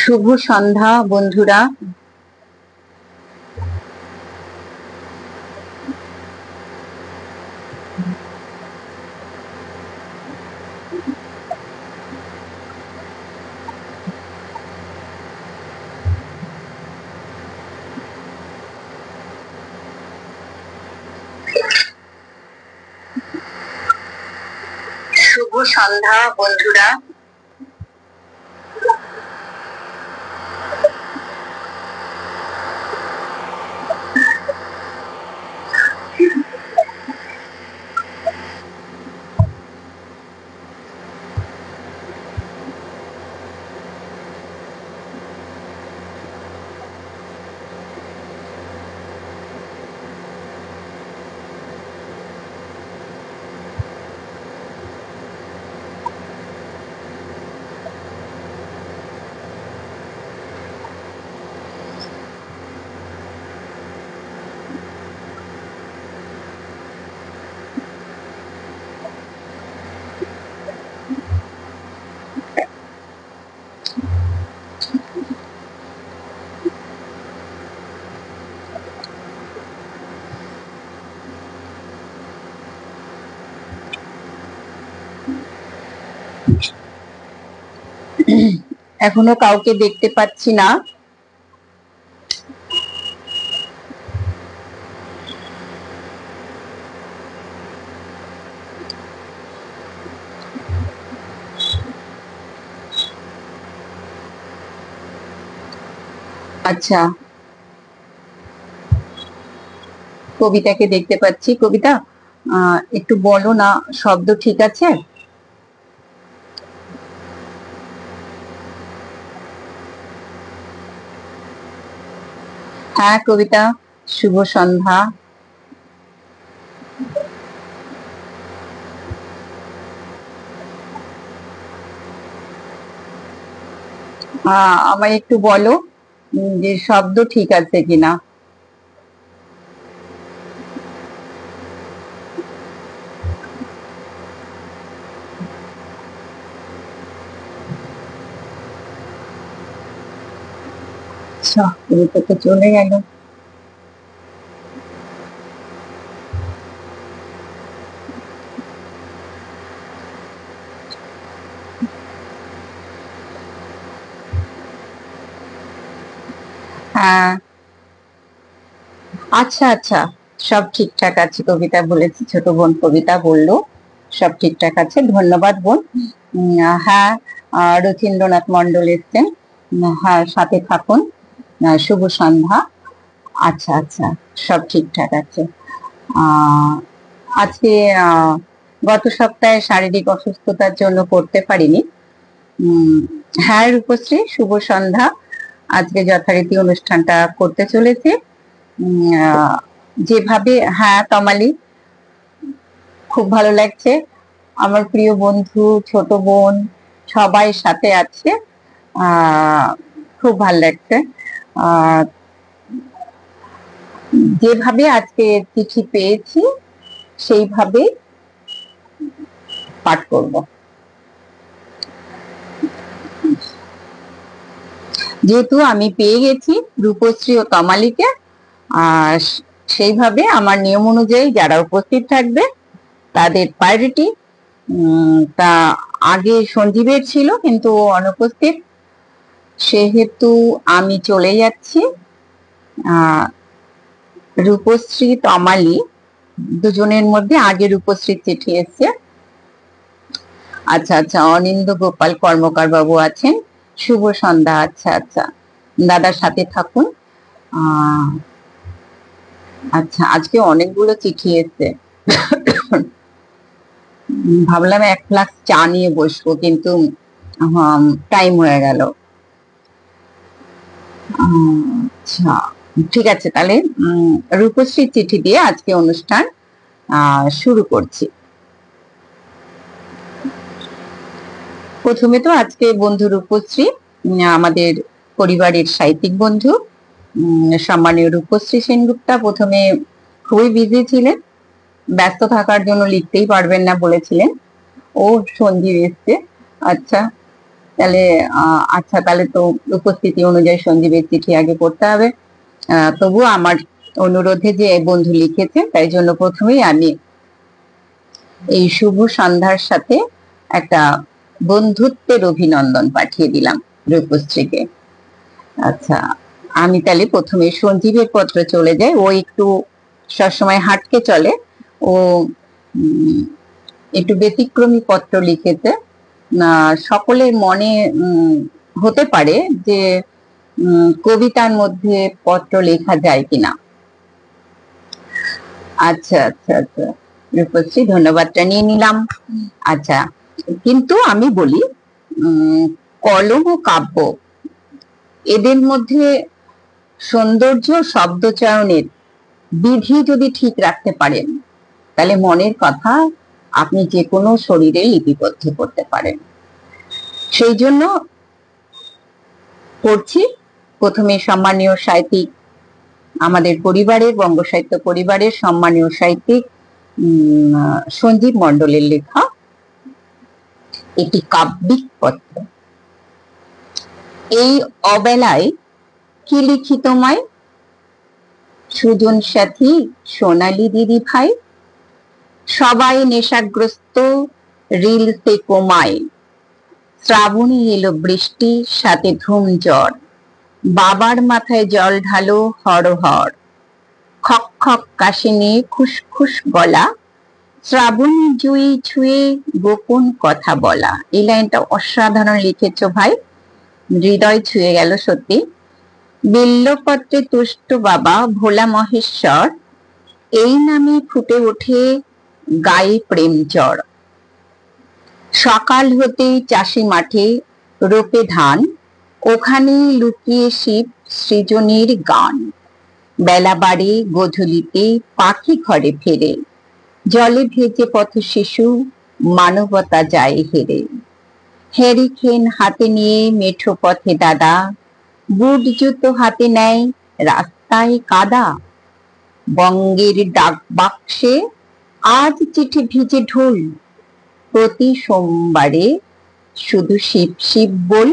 শুভ সন্ধ্যা বন্ধুরা। শুভ সন্ধ্যা বন্ধুরা। এখনো কাউকে দেখতে পাচ্ছি না। আচ্ছা, কবিতাকে দেখতে পাচ্ছি। কবিতা, একটু বলো না, শব্দ ঠিক আছে? হ্যাঁ কবিতা, শুভ সন্ধ্যা। আমায় একটু বলো যে শব্দ ঠিক আছে কিনা। আচ্ছা, কবিতা তো চলে গেল। হ্যাঁ, আচ্ছা আচ্ছা, সব ঠিকঠাক আছে। কবিতা বলেছি, ছোট বোন কবিতা বললো সব ঠিকঠাক আছে। ধন্যবাদ বোন। হ্যাঁ, রথীন্দ্রনাথ মন্ডল এসছেন। হ্যাঁ, সাথে থাকুন। শুভ সন্ধ্যা। আচ্ছা আচ্ছা, সব ঠিকঠাক আছে। আজকে গত সপ্তাহে শারীরিক অসুস্থতার জন্য করতে পারিনি। হ্যাঁ রূপশ্রী, শুভ সন্ধ্যা। আজকে যথারীতি অনুষ্ঠানটা করতে চলেছে যেভাবে। হ্যাঁ তমালি, খুব ভালো লাগছে। আমার প্রিয় বন্ধু, ছোট বোন সবাই সাথে আছে। খুব ভালো লাগছে। যেভাবে আজকে চিঠি পেয়েছি সেইভাবে পাঠ করব। যেহেতু আমি পেয়ে গেছি রূপশ্রী ও তমালিকে, সেইভাবে আমার নিয়ম অনুযায়ী যারা উপস্থিত থাকবে তাদের প্রায়োরিটি। তা আগে সঞ্জীবের ছিল কিন্তু অনুপস্থিত, সেহেতু আমি চলে যাচ্ছি। রূপশ্রী তমালি দুজনের মধ্যে আগে রূপশ্রীর চিঠি এসছে। আচ্ছা আচ্ছা, অনিন্দ গোপাল কর্মকার বাবু আছেন। শুভ সন্ধ্যা। আচ্ছা আচ্ছা, দাদার সাথে থাকুন। আচ্ছা, আজকে অনেকগুলো চিঠি এসছে। ভাবলাম এক গ্লাস চা নিয়ে বসবো, কিন্তু টাইম হয়ে গেল। আচ্ছা ঠিক আছে, তাহলে রূপশ্রীর চিঠি দিয়ে আজকে অনুষ্ঠান শুরু করছি। প্রথমে তো আজকে বন্ধু রূপশ্রী, আমাদের পরিবারের সাহিত্যিক বন্ধু, সম্মানীয় রূপশ্রী সেনগুপ্তা প্রথমে খুবই বিজি ছিলেন, ব্যস্ত থাকার জন্য লিখতেই পারবেন না বলেছিলেন। ও সঞ্জীব এসছে। আচ্ছা, তাহলে আচ্ছা, তাহলে তো উপস্থিতি অনুযায়ী সঞ্জীবের চিঠি আগে পড়তে হবে। তবুও আমার অনুরোধে যে বন্ধু লিখেছে, তাই জন্য প্রথমেই আমি এই শুভ সন্ধ্যার সাথে একটা বন্ধুত্বের অভিনন্দন পাঠিয়ে দিলাম রূপশ্রীকে। আচ্ছা, আমি তাহলে প্রথমে সঞ্জীবের পত্র চলে যাই। ও একটু সবসময় হাটকে চলে, ও একটু ব্যতিক্রমী পত্র লিখেছে। সকলের মনে হতে পারে যে কবিতার মধ্যে পত্র লেখা যায় কিনা। আচ্ছা আচ্ছা আচ্ছা, রূপশ্রী ধন্যবাদটা নিয়ে নিলাম। আচ্ছা, কিন্তু আমি বলি কলম ও কাব্য এদের মধ্যে সৌন্দর্য শব্দচয়নের বিধি যদি ঠিক রাখতে পারেন, তাহলে মনের কথা আপনি যে কোনো শরীরে লিপিবদ্ধ করতে পারেন। সেই জন্য পড়ছি প্রথমে সম্মানীয় সাহিত্যিক, আমাদের পরিবারের, বঙ্গ সাহিত্য পরিবারের সম্মানীয় সাহিত্যিক সঞ্জীব মণ্ডলের লেখা একটি কাব্যিক পত্র। এই অবেলায় কি লিখি তোমায়, সুজন সাথী সোনালী দিদি ভাই, সবাই নেশাগ্রস্ত রিলসে কমায়, শ্রাবণী এলো বৃষ্টি সাথে ধুম ঝড়, বাবার মাথায় জল ঢালো হরহর, খক খক কাশিনে খুসখুস গলা, শ্রাবণী জুই ছুঁয়ে গোপন কথা বলা। এই লাইনটা অসাধারণ লিখেছো ভাই, হৃদয় ছুঁয়ে গেল সত্যি। বিল্লপত্রে তুষ্ট বাবা ভোলা মহেশ্বর, এই নামে ফুটে ওঠে গায়ে প্রেম জ্বর, সকাল হতেই চাষি মাঠে রোপে ধান, ওখানেই লুকিয়ে শিব সৃজনীর গান, বেলা বাড়ে গোধূলিতে পাখি ঘরে ফেরে, জলে ভেজে পথ শিশু মানবতা যায় হেরে, হেরিকেন হাতে নিয়ে মেঠো পথে দাদা, বুট জুতো হাতে নেয় রাস্তায় কাদা, বঙ্গের ডাক বাক্সে আজ চিঠি ভিজে ঢোল, প্রতি সোমবারে শুধু শিব শিব বল,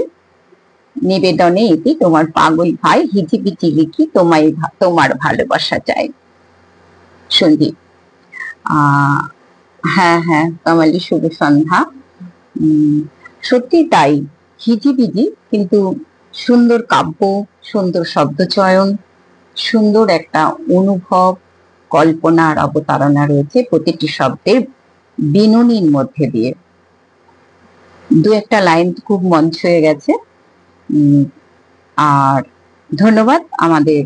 নিবেদনে এটি তোমার পাগল ভাই, হিজিবিজি লিখি তোমায় তোমার ভালোবাসা চাই। সঞ্জীব। হ্যাঁ হ্যাঁ কামালি, শুভ সন্ধ্যা। সত্যি তাই, হিজিবিজি কিন্তু সুন্দর কাব্য, সুন্দর শব্দচয়ন, সুন্দর একটা অনুভব, কল্পনার অবতারণা রয়েছে প্রতিটি শব্দের বিনুনির মধ্যে দিয়ে। দু একটা লাইন খুব মন ছুঁয়ে গেছে। আর ধন্যবাদ আমাদের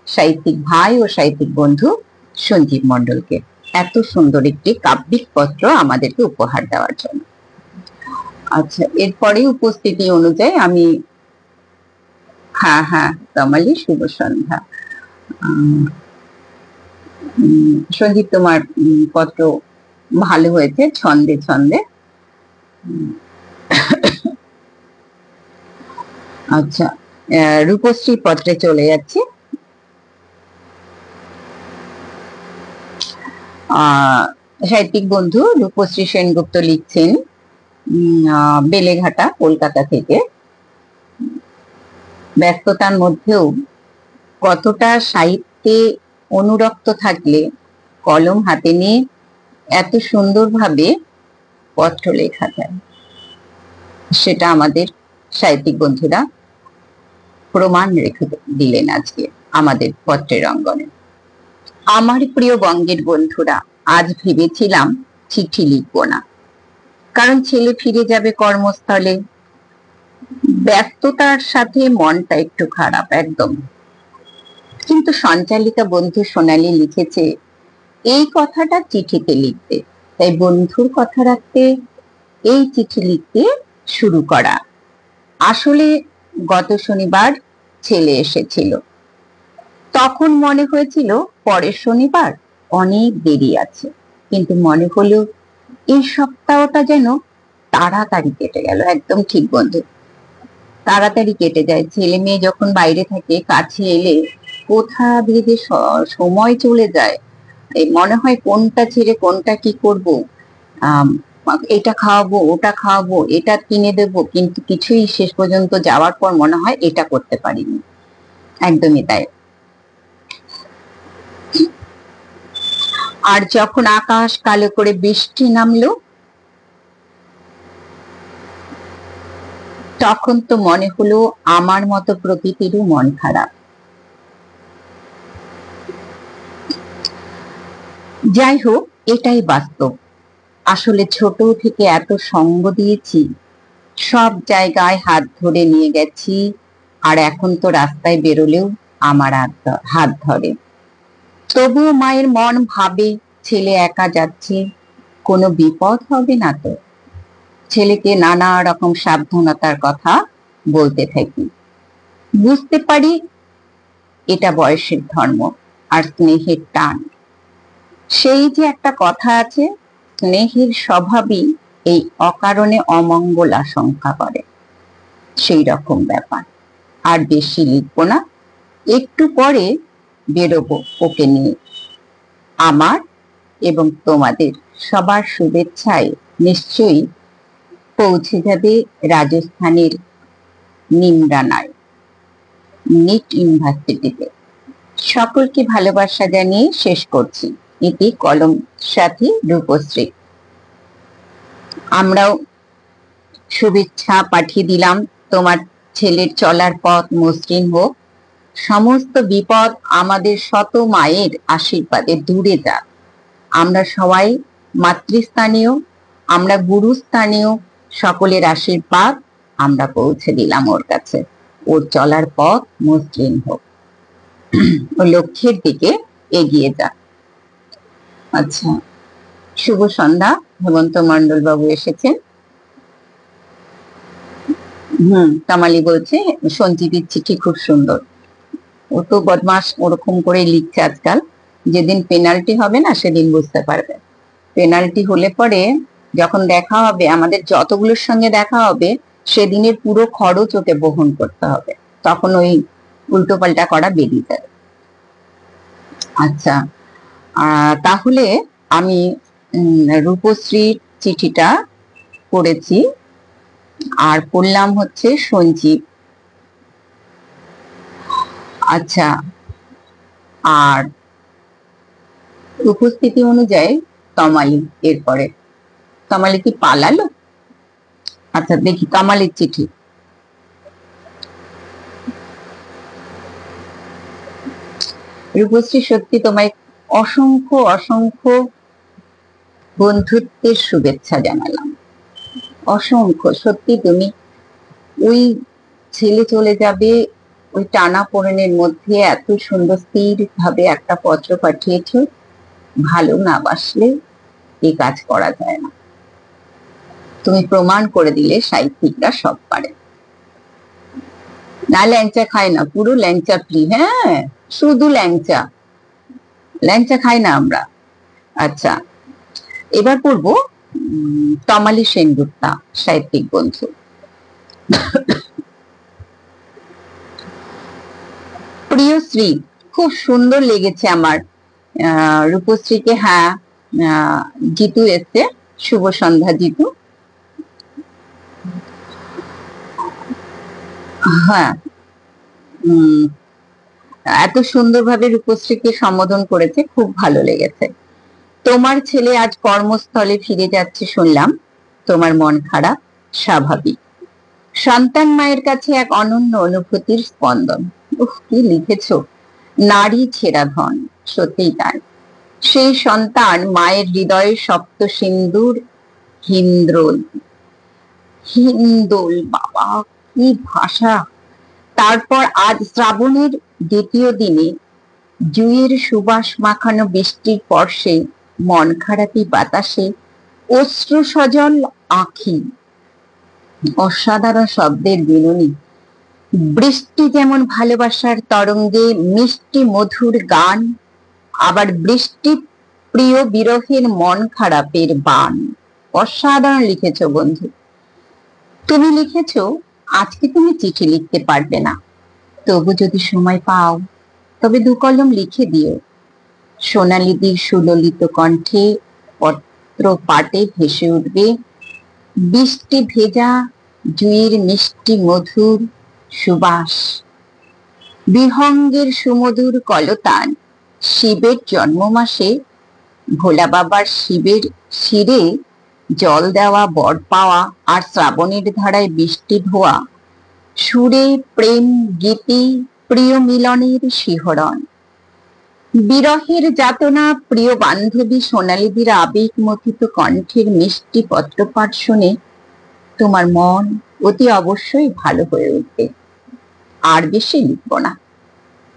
সাহিত্যিক ভাই ও সাহিত্যিক বন্ধু সঞ্জীব মণ্ডলকে এত সুন্দর একটি কাব্যিক পত্র আমাদেরকে উপহার দেওয়ার জন্য। আচ্ছা, এরপরে উপস্থিতি অনুযায়ী আমি, হ্যাঁ হ্যাঁ কামালি, শুভ সন্ধ্যা। সঞ্জীব, তোমার পত্র ভালো হয়েছে, ছন্দে ছন্দে। আচ্ছা, রূপশ্রী পত্রে চলে যাচ্ছি। সাহিত্যিক বন্ধু রূপশ্রী সেনগুপ্ত লিখছেন বেলেঘাটা, কলকাতা থেকে। ব্যস্ততার মধ্যেও কতটা সাহিত্যে অনুরক্ত থাকলে কলম হাতে নিয়ে এত সুন্দরভাবে পত্র লেখা যায়, সেটা আমাদের সাহিত্যিক বন্ধুরা প্রমাণ রেখে দিলেন আজকে আমাদের পত্রের অঙ্গনে। আমার প্রিয় বঙ্গের বন্ধুরা, আজ ভেবেছিলাম চিঠি লিখবো না, কারণ ছেলে ফিরে যাবে কর্মস্থলে, ব্যস্ততার সাথে মনটা একটু খারাপ একদম। কিন্তু সঞ্চালিকা বন্ধু সোনালী লিখেছে এই কথাটা চিঠিতে লিখতে, তাই বন্ধুর কথা রাখতে এই চিঠি লিখতে শুরু করা। আসলে গত শনিবার ছেলে এসেছিল, তখন মনে হয়েছিল পরের শনিবার অনেক দেরি আছে, কিন্তু মনে হলো এই সপ্তাহটা যেন তাড়াতাড়ি কেটে গেল। একদম ঠিক বন্ধু, তাড়াতাড়ি কেটে যায়। ছেলে মেয়ে যখন বাইরে থাকে, কাছে এলে কোথা দিয়ে যে সময় চলে যায়, এই মনে হয় কোনটা ছেড়ে কোনটা কি করব। এটা খাওয়াবো, ওটা খাওয়াবো, এটা কিনে দেবো, কিন্তু কিছুই শেষ পর্যন্ত যাওয়ার পর মনে হয় এটা করতে পারিনি। একদমই তাই। আর যখন আকাশ কালো করে বৃষ্টি নামলো, তখন তো মনে হলো আমার মতো প্রকৃতিরও মন খারাপ। যাই হোক, এটাই বাস্তব। আসলে ছোট থেকে এত সঙ্গ দিয়েছি, সব জায়গায় হাত ধরে নিয়ে গেছি, আর এখন তো রাস্তায় বেরোলেও আমার হাত ধরে। তবুও মায়ের মন ভাবে ছেলে একা যাচ্ছে, কোনো বিপদ হবে না তো। ছেলেকে নানা রকম সাবধানতার কথা বলতে থাকি। বুঝতে পারি এটা বয়সের ধর্ম আর স্নেহের টান। সেই যে একটা কথা আছে, স্নেহের স্বভাবই এই অকারণে অমঙ্গল আশঙ্কা করে, সেই রকম ব্যাপার। আর বেশি লিখবো না, একটু পরে বেরোবো ওকে নিয়ে। আমার এবং তোমাদের সবার শুভেচ্ছায় নিশ্চয়ই পৌঁছে যাবে রাজস্থানের নিমরানায়, নিট ইউনিভার্সিটিতে। সকলকে ভালোবাসা জানিয়ে শেষ করছি। এটি কলম সাথী রূপশ্রী। আমরাও শুভেচ্ছা পাঠিয়ে দিলাম, তোমার ছেলের চলার পথ মসৃণ হোক, সমস্ত বিপদ আমাদের শত মায়ের আশীর্বাদে দূরে যাক। আমরা সবাই মাতৃস্থানীয়, আমরা গুরুস্থানীয়, সকলের আশীর্বাদ আমরা পৌঁছে দিলাম ওর কাছে। ওর চলার পথ মসৃণ হোক, ও লক্ষ্যের দিকে এগিয়ে যাক। আচ্ছা, শুভ সন্ধ্যা। হেমন্ত মন্ডল বাবু এসেছেন। কামালি বলছে সঞ্জীবীর চিঠি খুব সুন্দর। ও তো বদমাস, ওরকম করে লিখছে আজকাল। যেদিন পেনাল্টি হবে না সেদিন বুঝতে পারবে। পেনাল্টি হলে পরে যখন দেখা হবে, আমাদের যতগুলোর সঙ্গে দেখা হবে, সেদিনের পুরো খরচ ওকে বহন করতে হবে, তখন ওই উল্টো পাল্টা করা বেরিয়ে যাবে। আচ্ছা, তাহলে আমি রূপশ্রীর চিঠিটা পড়েছি, আর পড়লাম হচ্ছে সঞ্জীব। আচ্ছা, আর উপস্থিতি অনুযায়ী তমালি। এরপরে তমালি কি পালালো? আচ্ছা, দেখি তমালির চিঠি। রূপশ্রী, সত্যি তোমায় অসংখ্য অসংখ্য বন্ধুত্বের শুভেচ্ছা জানালাম। অসংখ্য। সত্যি তুমি ওই ছেলে চলে যাবে ওই টানা পোড়েনের মধ্যে এত সুন্দর স্থির ভাবে একটা পত্র পাঠিয়েছ। ভালো না বাসলে এই কাজ করা যায় না। তুমি প্রমাণ করে দিলে সাহিত্যিকরা সব পারে। না ল্যাংচা খায় না, পুরো ল্যাংচা ফ্রি। হ্যাঁ, শুধু ল্যাংচা, ল্যাংচা খাই না আমরা। আচ্ছা, এবার পড়বো তমালি সেনগুপ্তা, সাহিত্যিক বন্ধু। প্রিয় শ্রী, খুব সুন্দর লেগেছে আমার রূপশ্রীকে। হ্যাঁ, জিতু এসছে। শুভ সন্ধ্যা জিতু। হ্যাঁ, এত সুন্দরভাবে রূপশ্রীকে সম্বোধন করেছে, খুব ভালো লেগেছে। তোমার ছেলে আজ কর্মস্থলে ফিরে যাচ্ছে শুনলাম, তোমার মন খারাপ স্বাভাবিক। সন্তান মায়ের কাছে এক অনন্য অনুভূতির স্পন্দন। কি লিখেছ! নারী ছেঁড়া ধন, সত্যিই তাই। সেই সন্তান মায়ের হৃদয়ে সপ্ত সিন্দুর হিন্দ্রোল। হিন্দোল, বাবা কি ভাষা! তারপর আজ শ্রাবণের দ্বিতীয় দিনে জুঁইয়ের সুবাস মাখানো বৃষ্টির পর্শে, মন খারাপি বাতাসে, অশ্রু সজল আঁখি, অসাধারণ শব্দের বিনুনি। বৃষ্টি যেমন ভালোবাসার তরঙ্গে মিষ্টি মধুর গান, আবার বৃষ্টি প্রিয় বিরহের মন খারাপের বান। অসাধারণ লিখেছ বন্ধু। তুমি লিখেছ আজকে তুমি চিঠি লিখতে পারবে না, তবু যদি সময় পাও তবে দু কলম লিখে দিও। সোনালিদির সুললিত কণ্ঠে পত্র পাটে ভেসে উঠবে বৃষ্টি ভেজা জুঁইয়ের মিষ্টি মধুর সুবাস, বিহঙ্গের সুমধুর কলতান, শিবের জন্ম মাসে ভোলা বাবার শিবের শিরে জল দেওয়া বর পাওয়া, আর শ্রাবণের ধারায় বৃষ্টি ধোয়া, সুরে প্রেম গীতি প্রিয় মিলনের শিহরণ, বিরহের যাতনা প্রিয় বান্ধবী সোনালীদির আবেগ মথিত কণ্ঠের মিষ্টি পত্রপাঠ শুনে তোমার মন অতি অবশ্যই ভালো হয়ে উঠবে। আর বেশি লিখব না।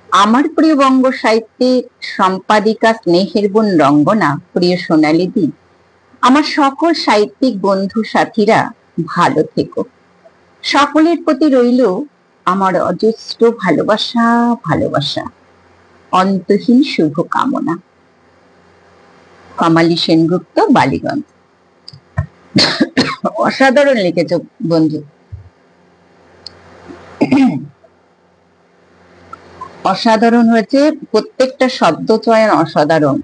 আমার প্রিয় বঙ্গ সাহিত্যের সম্পাদিকা স্নেহের বোন রঙ্গনা, প্রিয় সোনালীদি, আমার সকল সাহিত্যিক বন্ধু সাথীরা ভালো থেকো। সকলের প্রতি রইল আমার অজস্র ভালোবাসা, ভালোবাসা, অন্তহীন শুভ কামনা। কমালি সেনগুপ্ত, বালিগঞ্জ। অসাধারণ লিখেছ বন্ধু, অসাধারণ হয়েছে, প্রত্যেকটা শব্দ চয়ন অসাধারণ,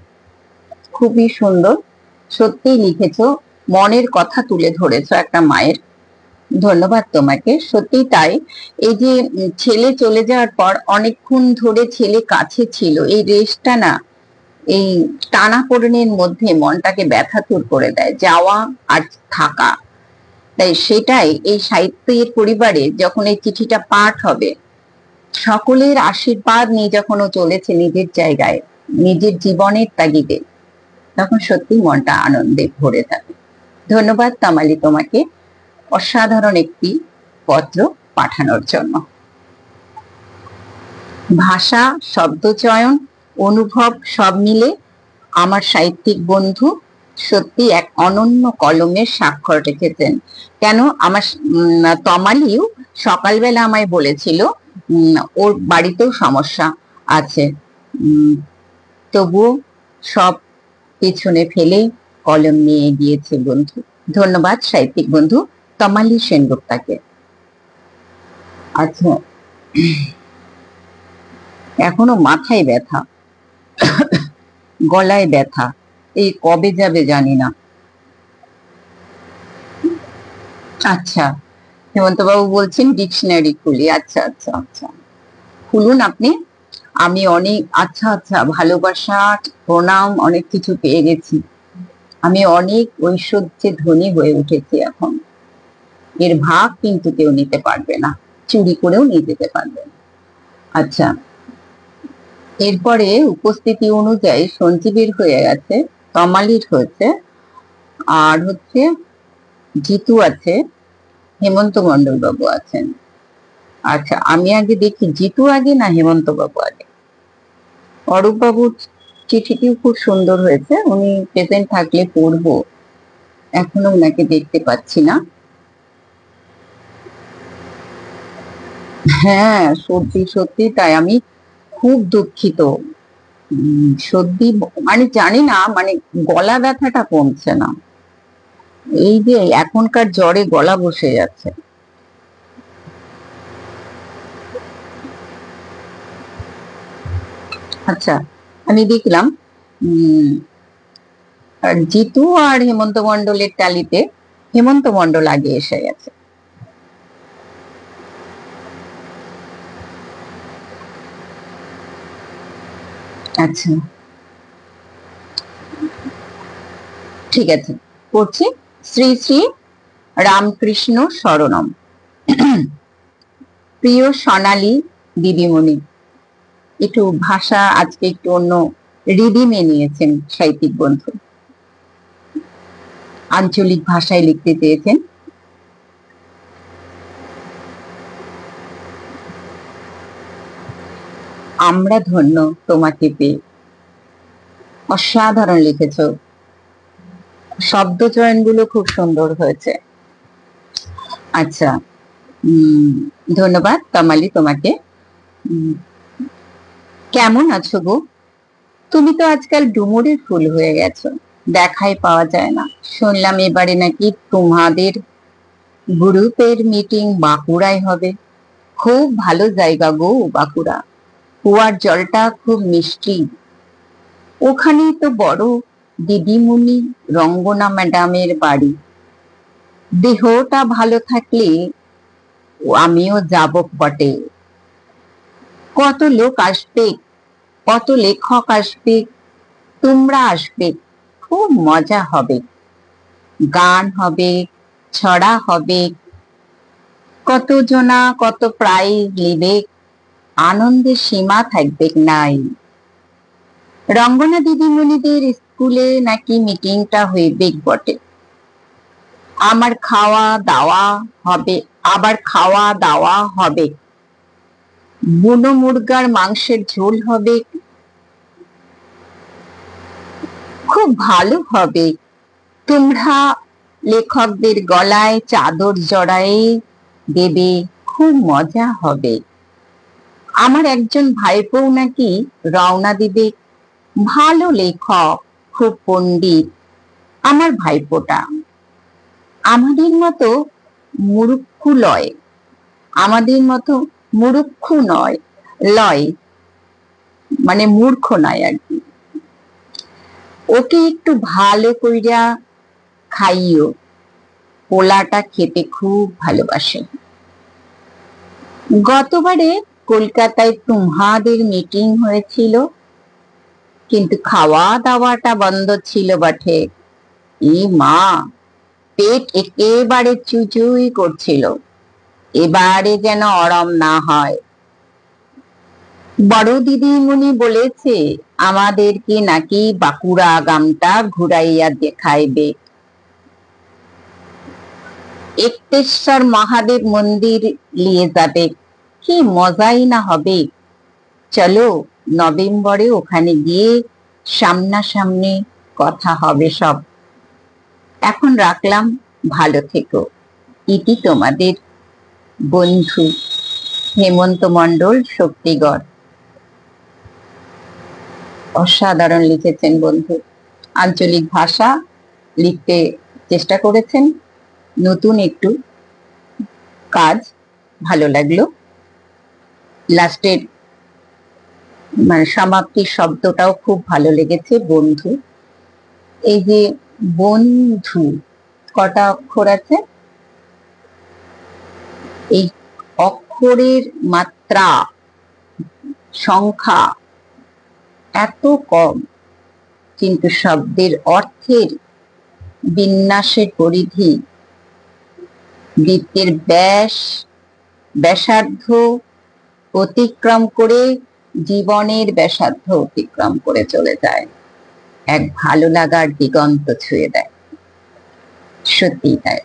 খুবই সুন্দর, সত্যি লিখেছ, মনের কথা তুলে ধরেছ একটা মায়ের। ধন্যবাদ তোমাকে, সত্যি তাই। এই যে ছেলে চলে যাওয়ার পর অনেকক্ষণ ধরে ছেলে কাছে ছিল, এই রেশটা না এই টানাপোড়েনের মধ্যে মনটাকে ব্যথাতুর করে দেয়, যাওয়া আর থাকা। তাই সেটাই এই সাহিত্যের পরিবারে যখন এই চিঠিটা পাঠ হবে, সকলের আশীর্বাদ নিয়ে যখন ও চলেছে নিজের জায়গায়, নিজের জীবনের তাগিদে, তখন সত্যি মনটা আনন্দে ভরে যাবে। ধন্যবাদ তামালি তোমাকে অসাধারণ একটি পত্র পাঠানোর জন্য। ভাষা, শব্দচয়ন, অনুভব সব মিলে আমার সাহিত্যিক বন্ধু সত্যি এক অনন্য কলমের স্বাক্ষর রেখেছেন। কেন, আমার তমালিও সকালবেলা আমায় বলেছিল ওর বাড়িতেও সমস্যা আছে, তবুও সব পিছনে ফেলে কলম নিয়ে গিয়েছে বন্ধু। ধন্যবাদ সাহিত্যিক বন্ধু তমালি সেনগুপ্তাকে। আচ্ছা, এখনো মাথায় ব্যথা, গলায় ব্যথা, এই কবে যাবে জানি না। আচ্ছা, হেমন্ত বাবু বলছেন ডিকশনারি খুলি। আচ্ছা আচ্ছা আচ্ছা, খুলুন আপনি। আমি অনেক আচ্ছা আচ্ছা ভালোবাসা, প্রণাম, অনেক কিছু পেয়ে গেছি। আমি অনেক ঐশ্বর্যে ধনী হয়ে উঠেছি এখন। এর ভাগ কিন্তু কেউ নিতে পারবে না, চুরি করেও নিয়ে যেতে পারবে না। আচ্ছা, এরপরে উপস্থিতি অনুযায়ী সঞ্জীবের হয়ে গেছে, তমালির হয়েছে, আর হচ্ছে জিতু আছে, হেমন্ত মন্ডল বাবু আছেন। আচ্ছা, আমি আগে দেখি জিতু আগে না হেমন্ত বাবু আগে। অরূপ বাবুর চিঠিটিও খুব সুন্দর হয়েছে, উনি প্রেজেন্ট থাকলে পড়বো, এখনো ওনাকে দেখতে পাচ্ছি না। হ্যাঁ, সত্যি সত্যি তাই, আমি খুব দুঃখিত। সত্যি মানে জানি না, মানে গলা ব্যথাটা কমছে না, এই যে এখনকার জ্বরে গলা বসে যাচ্ছে। আচ্ছা, আমি দেখলাম জিতু আর হেমন্ত মন্ডলের টালিতে হেমন্ত মন্ডল আগে এসে গেছে। আচ্ছা, ঠিক আছে, পড়ছি। শ্রী শ্রী রামকৃষ্ণ শরণম। প্রিয় সোনালী দিদিমণি, একটু ভাষা আজকে একটু অন্য রিদিমে নিয়েছেন সাহিত্যিক বন্ধু, আঞ্চলিক ভাষায় লিখতে চেয়েছেন। আমরা ধন্য তোমাকে পেয়ে। অসাধারণ লিখেছ, শব্দ চয়নগুলো খুব সুন্দর হয়েছে। আচ্ছা, ধন্যবাদ তমালি তোমাকে। কেমন আছো গো? তুমি তো আজকাল ডুমুরের ফুল হয়ে গেছো, দেখাই পাওয়া যায় না। শুনলাম এবারে নাকি তোমাদের গ্রুপের মিটিং বাঁকুড়ায় হবে। খুব ভালো জায়গা গো বাঁকুড়া, কুয়ার জলটা খুব মিষ্টি, ওখানেই তো বড় দিদিমণি রঙ্গনা ম্যাডামের বাড়ি। দেহটা ভালো থাকলে আমিও যাব বটে। কত লোক আসবে, কত লেখক আসবে, তোমরা আসবে, খুব মজা হবে। গান হবে, ছড়া হবে, কত জনা কত প্রাইজ নেবে, আনন্দের সীমা থাকবে নাই। রঙ্গনা দিদিমণিদের স্কুলে নাকি মিটিংটা হইবে বটে। আবার খাওয়া দাওয়া হবে। বুনো মুরগার মাংসের ঝোল হবে, খুব ভালো হবে। তোমরা লেখকদের গলায় চাদর জড়ায়ে দেবে, খুব মজা হবে। আমার একজন ভাইপোও নাকি রওনা দিবে, ভালো লেখক, খুব পণ্ডিত আমার ভাইপোটা। আমাদের মতো মুরুক্ষু লয়, আমাদের মতো মুরুক্ষু নয়, লয় মানে মূর্খ নয় আর কি। ওকে একটু ভালো কইরা খাইও, পোলাটা খেতে খুব ভালোবাসে। গতবারে কলকাতায় তোমাদের মিটিং হয়েছিল, কিন্তু খাওয়া দাওয়াটা বন্ধ ছিল বটে। ই মা, পেট একেবারে চুচুই করছিল, এবারে যেন অরম না হয়। বড় দিদিমণি বলেছে আমাদেরকে নাকি বাঁকুড়া গ্রামটা ঘুরাইয়া দেখাইবে। একটেশ্বর মহাদেব মন্দির নিয়ে যাবে, কি মজাই না হবে। চলো নভেম্বরে ওখানে গিয়ে সামনাসামনি কথা হবে সব। এখন রাখলাম, ভালো থেকো। ইতি তোমাদের বন্ধু হেমন্ত মণ্ডল, শক্তিগড়। অসাধারণ লিখেছেন বন্ধু, আঞ্চলিক ভাষা লিখতে চেষ্টা করেছেন, নতুন একটু কাজ, ভালো লাগলো। লাস্টের মানে সমাপ্তির শব্দটাও খুব ভালো লেগেছে, বন্ধু। এই যে বন্ধু, কটা অক্ষর আছে? এই অক্ষরের মাত্রা, সংখ্যা এত কম, কিন্তু শব্দের অর্থের বিন্যাসের পরিধি, বৃত্তের ব্যাসার্ধ অতিক্রম করে জীবনের ব্যাসার্ধ অতিক্রম করে চলে যায়, এক ভালো লাগার দিগন্ত ছুঁয়ে দেয়। সত্যি তাই,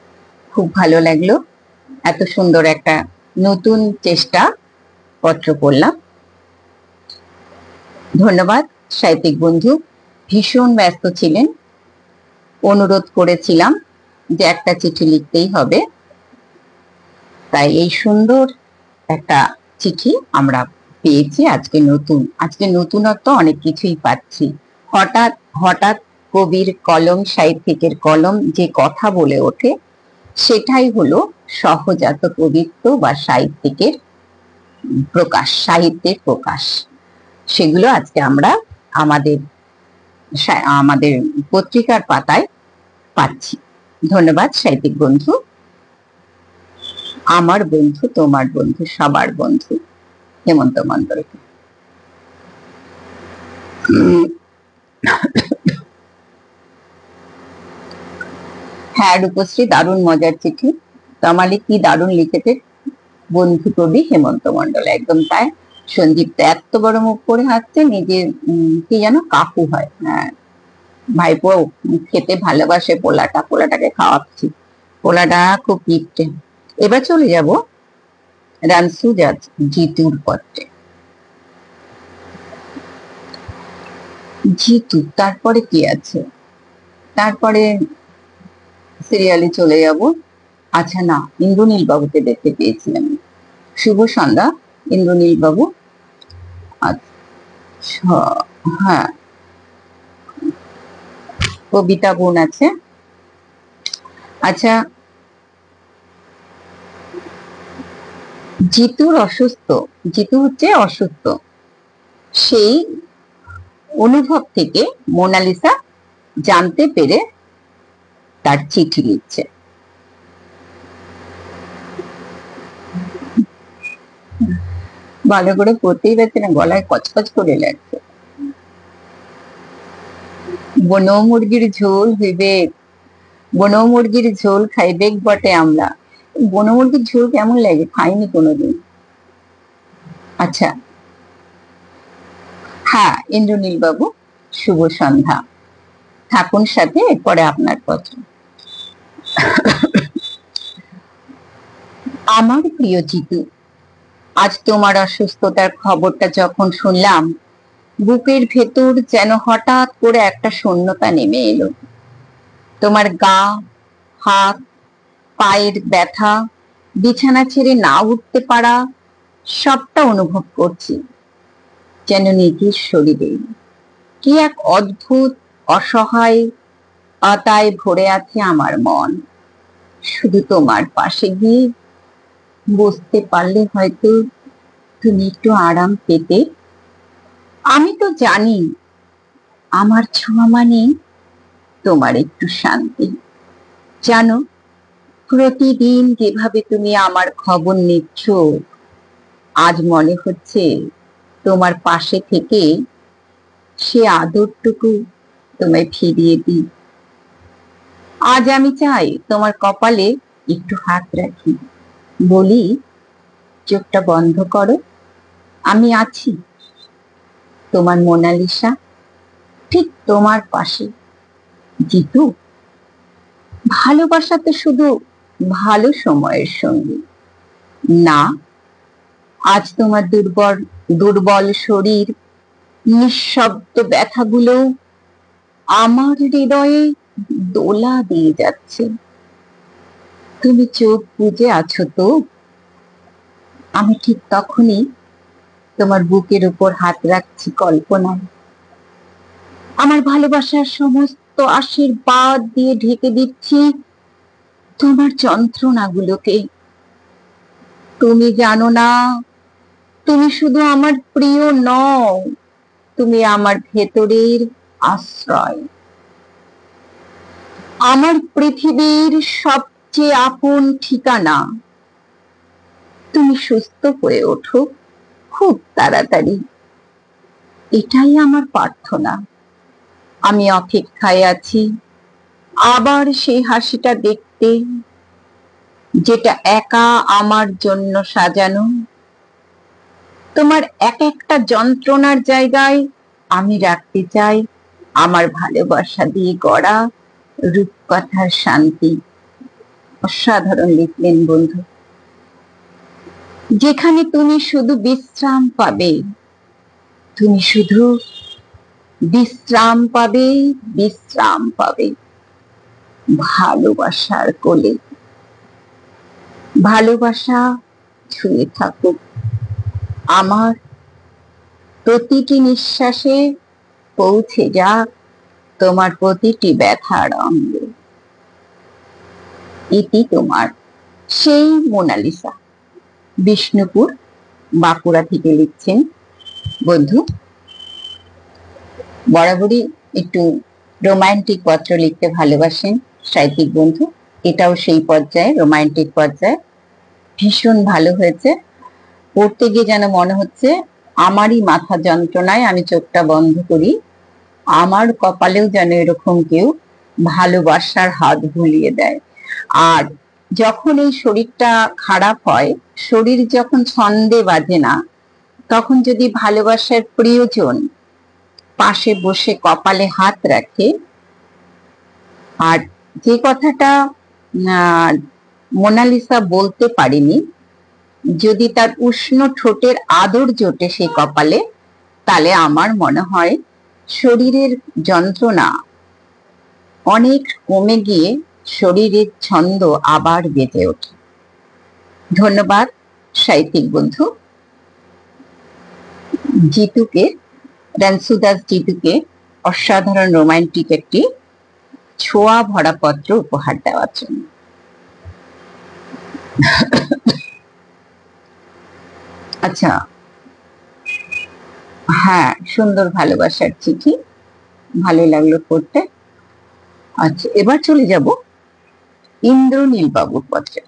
খুব ভালো লাগলো। এত সুন্দর একটা নতুন চেষ্টা পত্র পড়লাম। ধন্যবাদ সাহিত্যিক বন্ধু, ভীষণ ব্যস্ত ছিলেন। অনুরোধ করেছিলাম যে একটা চিঠি লিখতেই হবে, তাই এই সুন্দর একটা চিঠি আমরা পেয়েছি। আজকে নতুনত্ব অনেক কিছুই পাচ্ছি। হঠাৎ হঠাৎ কবির কলম, সাহিত্যিকের কলম যে কথা বলে ওঠে, সেটাই হলো সহজাত কবিত্ব বা সাহিত্যিকের প্রকাশ, সাহিত্যের প্রকাশ। সেগুলো আজকে আমরা আমাদের আমাদের পত্রিকার পাতায় পাচ্ছি। ধন্যবাদ সাহিত্যিক বন্ধু, আমার বন্ধু, তোমার বন্ধু, সবার বন্ধু হেমন্ত মণ্ডলকে। হ্যাঁ রূপশ্রী, দারুণ মজার চিঠি। তামালি কি দারুণ লিখেছে বন্ধু কবি হেমন্ত মণ্ডল, একদম তাই। সঞ্জীব এত বড় মুখ করে হাসছে, নিজের কি যেন কাকু হয়। হ্যাঁ, ভাইপো খেতে ভালোবাসে পোলাটাকে খাওয়াচ্ছি, পোলাটা খুব কিপটে। এবার চলে যাব রানসুজাজ জিতুর পত্রে। জিতু, তারপরে কি আছে? তারপরে সিরিয়ালে চলে যাব। আচ্ছা না, ইন্দ্রনীল বাবুকে দেখতে পেয়েছিলাম। শুভ সন্ধ্যা ইন্দ্রনীল বাবু। আচ্ছা, হ্যাঁ, কবিতা বোন আছে। আচ্ছা, জিতুর অসুস্থ, জিতু হচ্ছে অসুস্থ, সেই অনুভব থেকে মোনালিসা জানতে পেরে তার চিঠি লিখছে। ভালো করে পড়তেই পারছে না, গলায় কচকচ করে লাগছে। বনো মুরগির ঝোল হইবে, বনো মুরগির ঝোল খাইবে বটে আমরা। বনো মুরগির ঝোল কেমন লাগে, খাইনি কোনোদিন। আচ্ছা, হ্যাঁ ইন্দ্রনীল বাবু, শুভ সন্ধ্যা, থাকুন সাথে, এরপরে আপনার পত্র। আমার প্রিয় জিতু, আজ তোমার অসুস্থতার খবরটা যখন শুনলাম, বুকের ভেতর যেন হঠাৎ করে একটা শূন্যতা নেমে এলো। তোমার গা, হাত, পায়ের ব্যথা, বিছানা ছেড়ে না উঠতে পারা, সবটা অনুভব করছি। যেন নিজের শরীরে কি এক অদ্ভুত অসহায় আতায় ভরে আছে আমার মন। শুধু তোমার পাশে গিয়ে বসতে পারলে হয়তো তুমি একটু আরাম পেতে। আমি তো জানি আমার ছোঁয়া মানে তোমার একটু শান্তি। জানো, প্রতিদিন যেভাবে তুমি আমার খবর নিচ্ছ, আজ মনে হচ্ছে তোমার পাশে থেকে সে আদরটুকু তোমায় ফিরিয়ে দিই। আজ আমি চাই তোমার কপালে একটু হাত রাখি, বলি চোখটা বন্ধ করো, আমি আছি। তোমার মোনালিসা, ঠিক তোমার পাশে। জিতু, ভালোবাসা তো শুধু ভালো সময়ের সঙ্গী না। আজ তোমার দুর্বল দুর্বল শরীর, নিঃশব্দ ব্যথাগুলো আমার হৃদয়ে দোলা দিয়ে যাচ্ছে। তুমি চোখ বুজে আছো তো? আমি ঠিক তখনই তোমার বুকের উপর হাত রাখছি কল্পনায়। আমার ভালোবাসার সমস্ত আশীর্বাদ দিয়ে ঢেকে দিচ্ছি তোমার যন্ত্রণাগুলোকে। তুমি জানো না, তুমি শুধু আমার প্রিয় নও, তুমি আমার ভেতরের আশ্রয়, আমার পৃথিবীর সবচেয়ে আপন ঠিকানা। তুমি সুস্থ হয়ে ওঠো খুব তাড়াতাড়ি, এটাই আমার প্রার্থনা। আমি অপেক্ষায় আছি আবার সেই হাসিটা দেখতে, যেটা একা আমার জন্য সাজানো। তোমার এক একটা যন্ত্রণার জায়গায় আমি রাখতে চাই আমার ভালোবাসা দিয়ে গড়া রূপকথার শান্তি। অসাধারণ লিখলেন বন্ধু। যেখানে তুমি শুধু বিশ্রাম পাবে, তুমি শুধু বিশ্রাম পাবে, বিশ্রাম পাবে ভালোবাসার কোলে। ভালোবাসা ছুঁয়ে থাকুক আমার প্রতিটি নিঃশ্বাসে, পৌঁছে যাক তোমার প্রতিটি ব্যথার অঙ্গে। এটি তোমার সেই মোনালিসা। বিষ্ণুপুর, বাঁকুড়া থেকে লিখছেন বন্ধু। বরাবরই একটু রোমান্টিক পত্র লিখতে ভালোবাসেন সাহিত্যিক বন্ধু, এটাও সেই পর্যায়ে, রোমান্টিক পর্যায়ে। ভীষণ ভালো হয়েছে, পড়তে গিয়ে যেন মনে হচ্ছে আমারই মাথা যন্ত্রণায় আমি চোখটা বন্ধ করি, আমার কপালেও যেন এরকম কেউ ভালোবাসার হাত বুলিয়ে দেয়। আর যখন এই শরীরটা খারাপ হয়, শরীর যখন ছন্দে বাজে না, তখন যদি ভালোবাসার প্রিয়জন পাশে বসে কপালে হাত রাখে, আর যে কথাটা মোনালিসা বলতে পারেনি, যদি তার উষ্ণ ঠোঁটের আদর জোটে সেই কপালে, তাহলে আমার মনে হয় শরীরের যন্ত্রণা অনেক কমে গিয়ে শরীরের ছন্দ আবার বেজে ওঠে। ধন্যবাদ সাহিত্যিক বন্ধু জিতুকে, রানসুদাস জিতুকে অসাধারণ রোমান্টিক একটি ছোঁয়া ভরা পত্র উপহার দেওয়ার জন্য। আচ্ছা, হ্যাঁ সুন্দর ভালোবাসার চিঠি, ভালো লাগলো পড়তে। আচ্ছা, এবার চলে যাব ইন্দ্রনীল বাবুর পত্রে।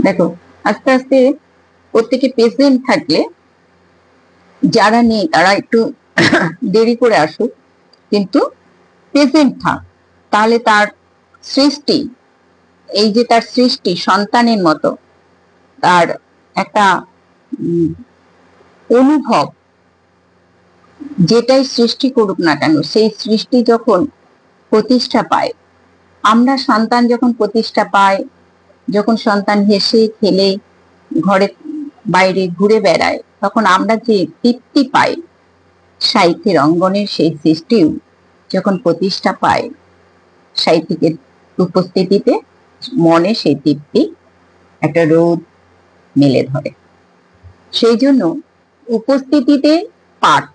দেখো, আস্তে আস্তে প্রত্যেকে পেশেন্ট থাকলে, যারা নেই তারা একটু দেরি করে আসুক, কিন্তু প্রেজেন্ট থাক, তাহলে তার সৃষ্টি, এই যে তার সৃষ্টি সন্তানের মতো, তার একটা অনুভব, যেটাই সৃষ্টি করুক না কেন, সেই সৃষ্টি যখন প্রতিষ্ঠা পায়, আমরা সন্তান যখন প্রতিষ্ঠা পায়, যখন সন্তান হেসে খেলে ঘরে বাইরে ঘুরে বেড়ায়, তখন আমরা যে তৃপ্তি পাই, সাহিত্যের অঙ্গনের সেই সৃষ্টিও যখন প্রতিষ্ঠা পায় সাহিত্যিকের উপস্থিতিতে, মনে সেই তৃপ্তি একটা রোদ মেলে ধরে। সেই জন্য উপস্থিতিতে পাঠ,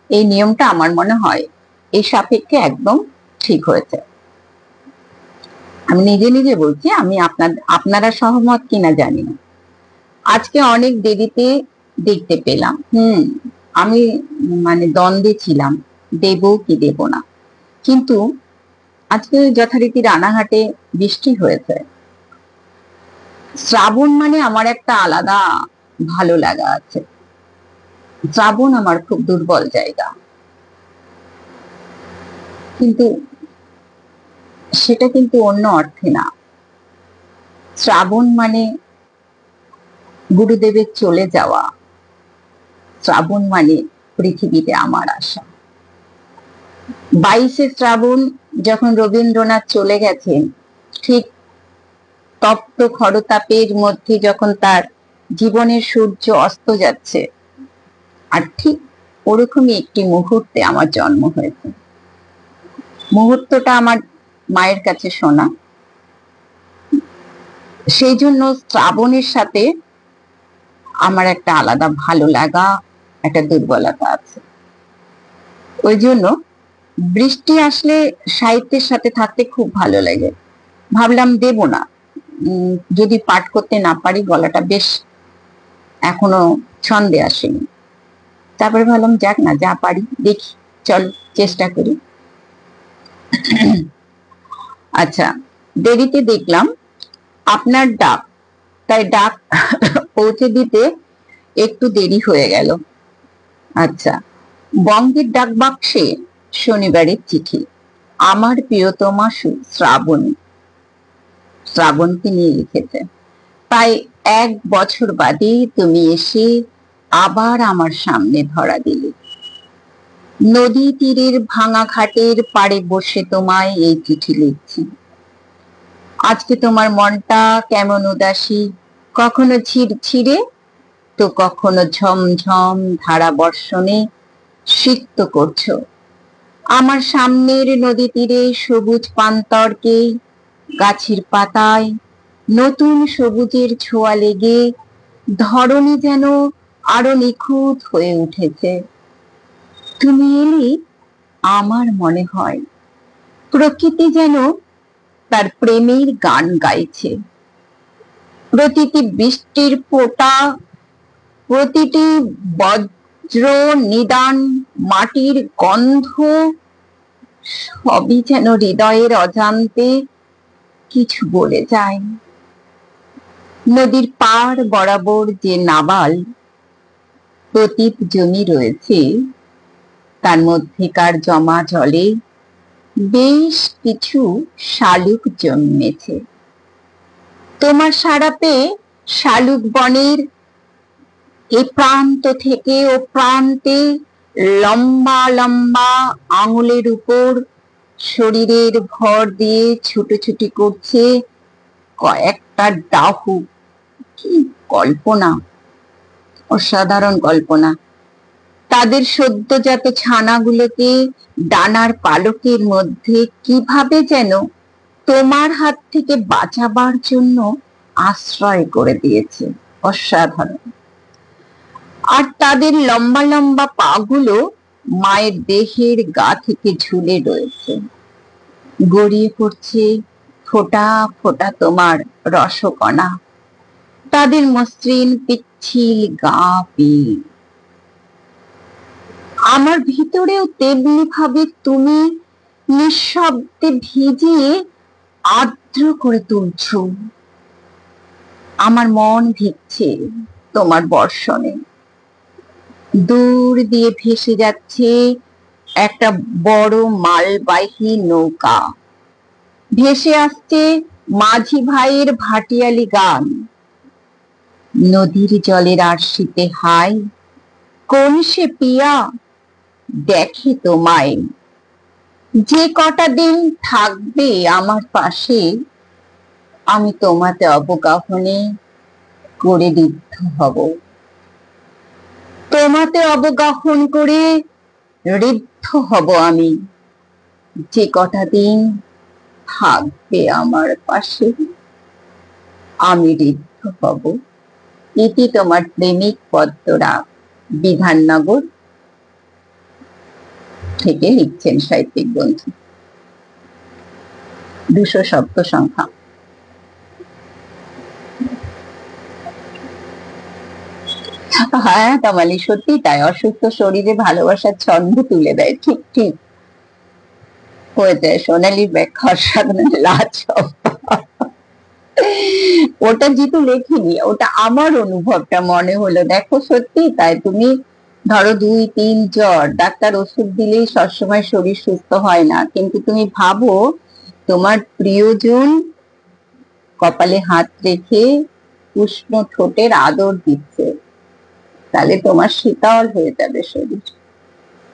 এই নিয়মটা আমার মনে হয় এই সাপেক্ষে একদম ঠিক হয়েছে। আমি নিজে নিজে বলছি, আমি আপনারা সহমত কিনা জানি না। আজকে অনেক দেরিতে দেখতে পেলাম, আমি মানে দ্বন্দ্বে ছিলাম, দেব কি দেব না, কিন্তু আজকে যথারীতি রানাঘাটে বৃষ্টি হয়েছে। শ্রাবণ মানে আমার একটা আলাদা ভালো লাগা আছে। শ্রাবণ আমার খুব দুর্বল জায়গা, কিন্তু সেটা কিন্তু অন্য অর্থে না। শ্রাবণ মানে গুরুদেবের চলে যাওয়া, শ্রাবণ মানে পৃথিবীতে আমার আসা। 22শে শ্রাবণ যখন রবীন্দ্রনাথ চলে গেছেন, ঠিক তপ্ত খরতাপের মধ্যে যখন তার জীবনের সূর্য অস্ত যাচ্ছে, আর ঠিক ওরকমই একটি মুহূর্তে আমার জন্ম হয়েছে। মুহূর্তটা আমার মায়ের কাছে শোনা, সেই জন্য শ্রাবণের সাথে আমার একটা আলাদা ভালো লাগা, একটা দুর্বলতা আছে। ওই জন্য বৃষ্টি আসলে সাহিত্যের সাথে থাকতে খুব ভালো লাগে। ভাবলাম দেব না, যদি পাঠ করতে না পারি, গলাটা বেশ এখনো ছন্দে আসেনি। তারপরে ভাবলাম যাক না, যা পারি দেখি, চল চেষ্টা করি। আচ্ছা, দেরিতে দেখলাম আপনার ডাক, তাই ডাক পৌঁছে দিতে একটু দেরি হয়ে গেল। আচ্ছা, বঙ্গের ডাক বাক্সে শনিবারের চিঠি, আমার প্রিয়তমা শ্রাবণী, শ্রাবণকে নিয়ে লিখেছে। তাই 1 বছর বাদে তুমি এসে আবার আমার সামনে ধরা দিলে। নদী তীরের ভাঙা ঘাটের পাড়ে বসে তোমায় এই চিঠি লিখছি। আজকে তোমার মনটা কেমন উদাসী, কখনো ছিড়ছিড়ে তো কখনো ঝমঝম ধারা বর্ষণে সিক্ত করছো। আমার সামনের নদী তীরে সবুজ পান্তরকে গাছের পাতায় নতুন সবুজের ছোঁয়া লেগে ধরণী যেন আরো নিখুঁত হয়ে উঠেছে। তুমি এলে আমার মনে হয় প্রকৃতি যেন তার প্রেমের গান গাইছে। প্রতিটি বৃষ্টির ফোঁটা, প্রতিটি বজ্র নিদান, মাটির গন্ধ, সবই যেন হৃদয়ের অজান্তে কিছু বলে যায়। নদীর পাড় বরাবর যে নাবাল প্রতীপ জমি রয়েছে, তার মধ্যেকার জমা জলে বেশ কিছু শালুক জন্মেছে। তোমার সাড়া পেয়ে শালুক বনের এ প্রান্ত থেকে ও প্রান্তে লম্বা লম্বা আঙুলের উপর শরীরের ভর দিয়ে ছুটোছুটি করছে কয়েকটা ডাহুক। কি কল্পনা, অসাধারণ কল্পনা। তাদের সদ্যজাত ছানাগুলোকে ডানার পালকের মধ্যে কিভাবে যেন তোমার হাত থেকে বাঁচাবার জন্য আশ্রয় করে দিয়েছে। অসাধারণ। আর তাদের লম্বা লম্বা পাগুলো মায়ের দেহের গা থেকে ঝুলে রয়েছে। গড়িয়ে পড়ছে ফোঁটা ফোঁটা তোমার রসকণা। তাদের মসৃণ পিচ্ছিল গা বেয়ে আমার ভিতরেও তেমনি ভাবে তুমি নিঃশব্দে ভিজিয়ে আর্দ্র করে তুলছ। আমার মন ভিজছে তোমার বর্ষণে। দূর দিয়ে ভেসে যাচ্ছে একটা বড় মালবাহী নৌকা, ভেসে আসছে মাঝি ভাইয়ের ভাটিয়ালি গান। নদীর জলের আরশিতে হাই, কোন সে পিয়া দেখে তোমায়। যে কটা দিন থাকবে আমার পাশে, আমি তোমাতে অবগাহনে করে ঋদ্ধ হব। তোমাতে অবগাহন করে ঋদ্ধ হব আমি, যে কটা দিন থাকবে আমার পাশে, আমি ঋদ্ধ হব। ইতি তোমার প্রেমিক পদ্মরা, বিধাননগর থেকে লিখছেন সাহিত্যিক বন্ধু। 200 শব্দ সংখ্যা। হ্যাঁ কামালি, সত্যি তাই। অসুস্থ শরীরে ভালোবাসার ছন্দ তুলে দেয়। ঠিক ঠিক হয়ে যায়। সোনালী ব্যাখ্যা অসাধারণ, লাজবাব। ওটা জিতু লেখিনি, ওটা আমার অনুভবটা মনে হলো। দেখো সত্যি তাই। তুমি ধরো 2-3 জ্বর, ডাক্তার ওষুধ দিলেই সবসময় শরীর সুস্থ হয় না, কিন্তু তুমি ভাবো তোমার প্রিয়জন কপালে হাত রেখে উষ্ণ ঠোঁটের আদর দিচ্ছে, তাহলে তোমার শীতল হয়ে যাবে শরীর।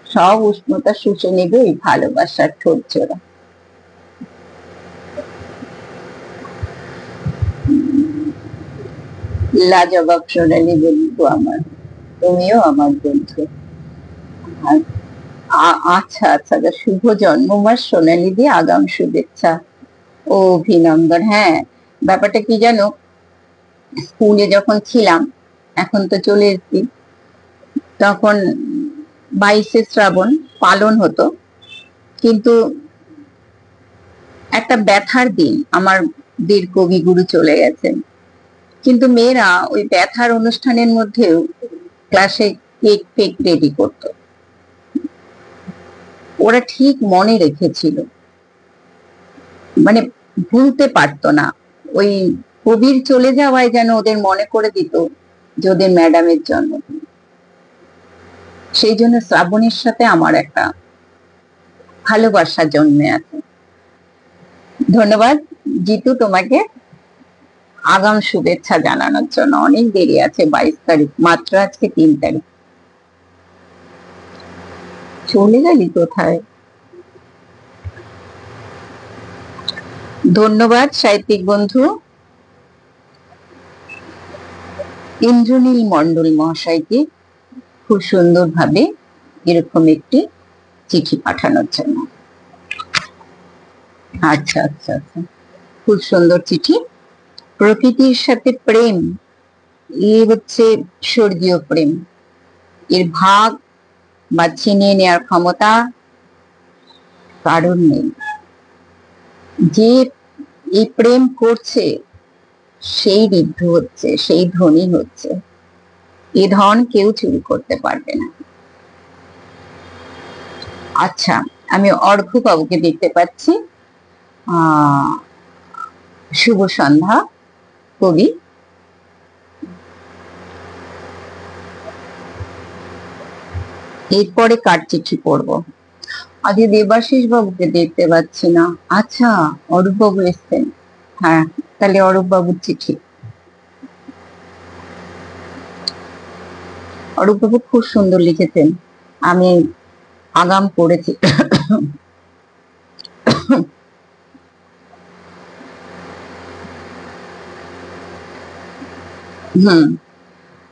সব উষ্ণতা শুষে নেবে ওই ভালোবাসার ঠোঁট জোড়া। লাজবাব সোনালী বন্ধু আমার, তুমিও আমার বন্ধু। আচ্ছা আচ্ছা, শুভ জন্মমাস সোনালী দিয়ে আগাম শুভেচ্ছা ও অভিনন্দন। হ্যাঁ, ব্যাপারটা কি জানো, স্কুলে যখন ছিলাম, এখন তো চলে এসেছি, তখন 22শে শ্রাবণ পালন হতো, কিন্তু একটা ব্যথার দিন, আমার বীর কবিগুরু চলে গেছেন, কিন্তু মেয়েরা ওই ব্যথার অনুষ্ঠানের মধ্যেও ক্লাসে কেক ফেক রেডি করত। ওরা ঠিক মনে রেখেছিল, মানে ভুলতে পারতো না। ওই কবির চলে যাওয়ায় যেন ওদের মনে করে দিত যে ওদের ম্যাডামের জন্মদিন। সেই জন্য শ্রাবণের সাথে আমার একটা ভালোবাসা জন্মে আছে। ধন্যবাদ জিতু তোমাকে আগাম শুভেচ্ছা জানানোর জন্য। অনেক দেরি আছে, 22 তারিখ, মাত্র আজকে 3 তারিখ। চলে গেলি কোথায়? ধন্যবাদ সাহিত্যিক বন্ধু ইন্দ্রনীল মন্ডল মহাশয়কে খুব সুন্দরভাবে এরকম একটি চিঠি পাঠানোর জন্য। আচ্ছা আচ্ছা আচ্ছা, খুব সুন্দর চিঠি। প্রকৃতির সাথে প্রেম, এ হচ্ছে স্বর্গীয় প্রেম। এর ভাগ বা ছিনিয়ে নেওয়ার ক্ষমতা কারণ নেই। যে এই প্রেম করছে সেই ঋদ্ধ হচ্ছে, সেই ধনী হচ্ছে। এ ধন কেউ চুরি করতে পারবে না। আচ্ছা, আমি অর্ঘ্য বাবুকে দেখতে পাচ্ছি। শুভ সন্ধ্যা কবি। এরপরে কার চিঠি পড়বো? আগে দেবাশিস বাবুকে দেখতে পাচ্ছি না। আচ্ছা, অরূপ বাবু এসছেন। হ্যাঁ, তাহলে অরূপ বাবুর চিঠি। অরূপ বাবু খুব সুন্দর লিখেছেন, আমি আগাম পড়েছি।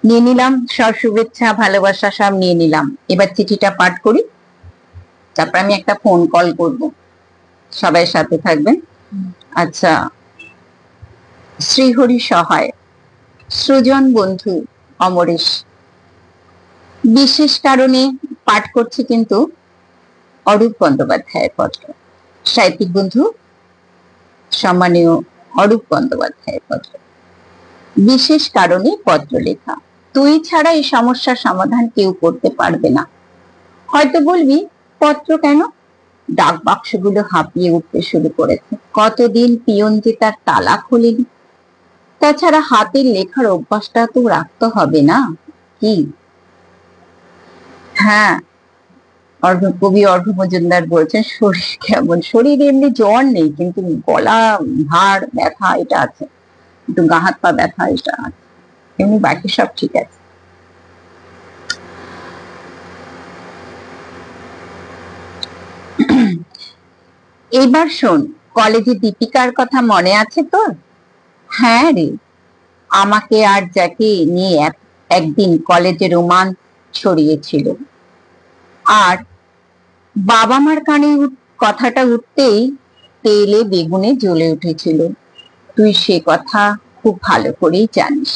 নিয়ে নিলাম সব শুভেচ্ছা ভালোবাসা, সব নিয়ে নিলাম। এবার চিঠিটা পাঠ করি, তারপর আমি একটা ফোন কল করব। সবাই সাথে থাকবেন। আচ্ছা, শ্রীহরি সহায়, সৃজন বন্ধু অমরেশ। বিশেষ কারণে পাঠ করছি কিন্তু অরূপ বন্দ্যোপাধ্যায়ের পত্র। সাহিত্যিক বন্ধু সম্মানীয় অরূপ বন্দ্যোপাধ্যায়ের পত্র। বিশেষ কারণে পত্র লেখা। তুই ছাড়া এই সমস্যার সমাধান কেউ করতে পারবে না। হয়তো বলবি পত্র কেন, ডাক বাক্সগুলো হাঁপিয়ে উঠতে শুরু করেছে। কতদিন পিয়ন যে তার তালা খোলেনি। তাছাড়া হাতের লেখার অভ্যাসটা তো রাখতে হবে না কি? হ্যাঁ, কবি অর্ঘ্য মজুমদার বলছেন শরীর কেমন, শরীর এমনি জ্বর নেই, কিন্তু গলা ভার ব্যথা এটা আছে, একটু গা হাত পা ব্যথা এটা আছে, এমনি বাকি সব ঠিক আছে। এইবার শোন, কলেজে দীপিকার কথা মনে আছে তোর? হ্যাঁ রে, আমাকে আর যাকে নিয়ে একদিন কলেজে রোমান্স ছড়িয়েছিল, আর বাবা মার কানে কথাটা উঠতেই তেলে বেগুনে জ্বলে উঠেছিল। তুই সে কথা খুব ভালো করেই জানিস।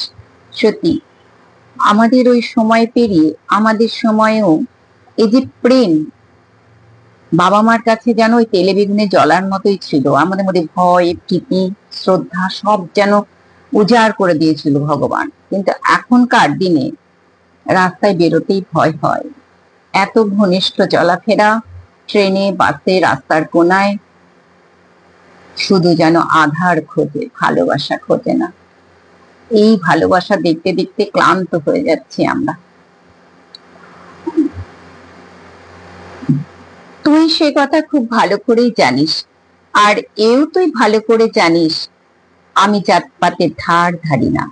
সত্যি, আমাদের ওই সময় পেরিয়ে আমাদের সময়েও এই যে প্রেম বাবা মার কাছে যেন ওই তেলে বেগুনে জ্বলার মতোই ছিল। আমাদের মধ্যে ভয়, প্রীতি, শ্রদ্ধা সব যেন উজাড় করে দিয়েছিল ভগবান। কিন্তু এখনকার দিনে রাস্তায় বেরোতেই ভয় হয়। এত ঘনিষ্ঠ চলাফেরা, ট্রেনে বাসে রাস্তার কোনায়, শুধু যেন আধার খোঁজে, ভালোবাসা খোঁজে না। এই ভালোবাসা দেখতে দেখতে ক্লান্ত হয়ে যাচ্ছি আমরা। তুই সে কথা খুব ভালো করেই জানিস, আর এও তুই ভালো করে জানিস আমি জাতপাতের ধার ধারি না।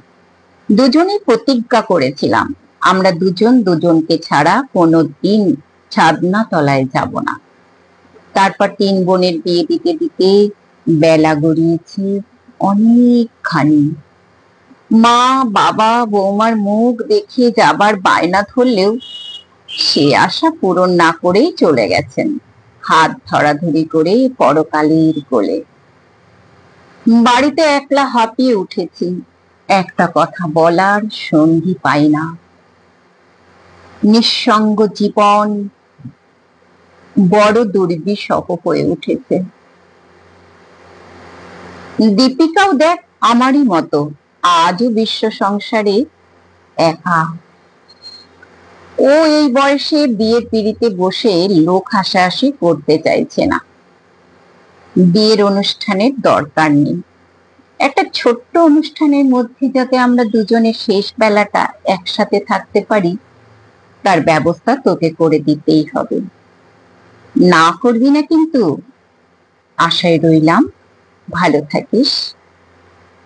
দুজনেই প্রতিজ্ঞা করেছিলাম আমরা দুজন দুজনকে ছাড়া কোনোদিন ছাদনা তলায় যাব না। তারপর 3 বোনের বিয়ে দিতে দিতে বেলা গড়িয়েছে অনেকখানি। মা বাবা বৌমার মুখ দেখে যাবার বায়না ধরলেও সে আশা পূরণ না করেই চলে গেছেন হাত ধরাধরি করে পরকালের কোলে। বাড়িতে একলা হাঁপিয়ে উঠেছি, একটা কথা বলার সঙ্গী পাই না। নিঃসঙ্গ জীবন বড় দুর্বিষহ হয়ে উঠেছে। দীপিকাও দেখ আমারই মতো আজও বিশ্ব সংসারে একা। ও এই বয়সে বিয়ের পিড়িতে বসে লোক হাসাহাসি করতে চাইছে না। বিয়ের অনুষ্ঠানের দরকার নেই, একটা ছোট্ট অনুষ্ঠানের মধ্যে যাতে আমরা দুজনের শেষ বেলাটা একসাথে থাকতে পারি তার ব্যবস্থা তোকে করে দিতেই হবে। না করবি না কিন্তু। আশায় রইলাম, ভালো থাকিস।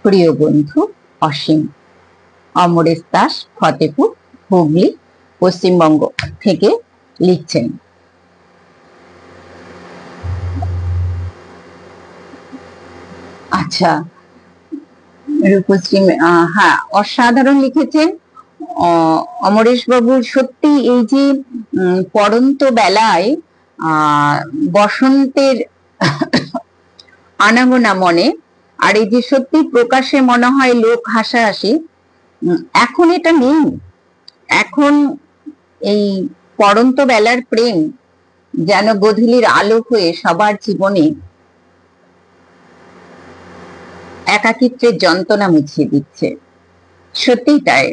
প্রিয় বন্ধু অসীম। অমরেশ দাস, ফতেপুর, হুগলি, পশ্চিমবঙ্গ থেকে লিখছেন। আচ্ছা, রূপশ্রী, হ্যাঁ অসাধারণ লিখেছেন অমরেশ বাবু। সত্যি এই যে পড়ন্ত বেলায় বসন্তের আনাগোনা মনে, আর এই যে সত্যি প্রকাশে মনে হয় লোক হাসাহাসি, এখন এটা নেই। এখন এই পড়ন্ত বেলার প্রেম যেন গোধূলির আলো হয়ে সবার জীবনে একাকিত্বের যন্ত্রণা মুছিয়ে দিচ্ছে। সত্যি তাই,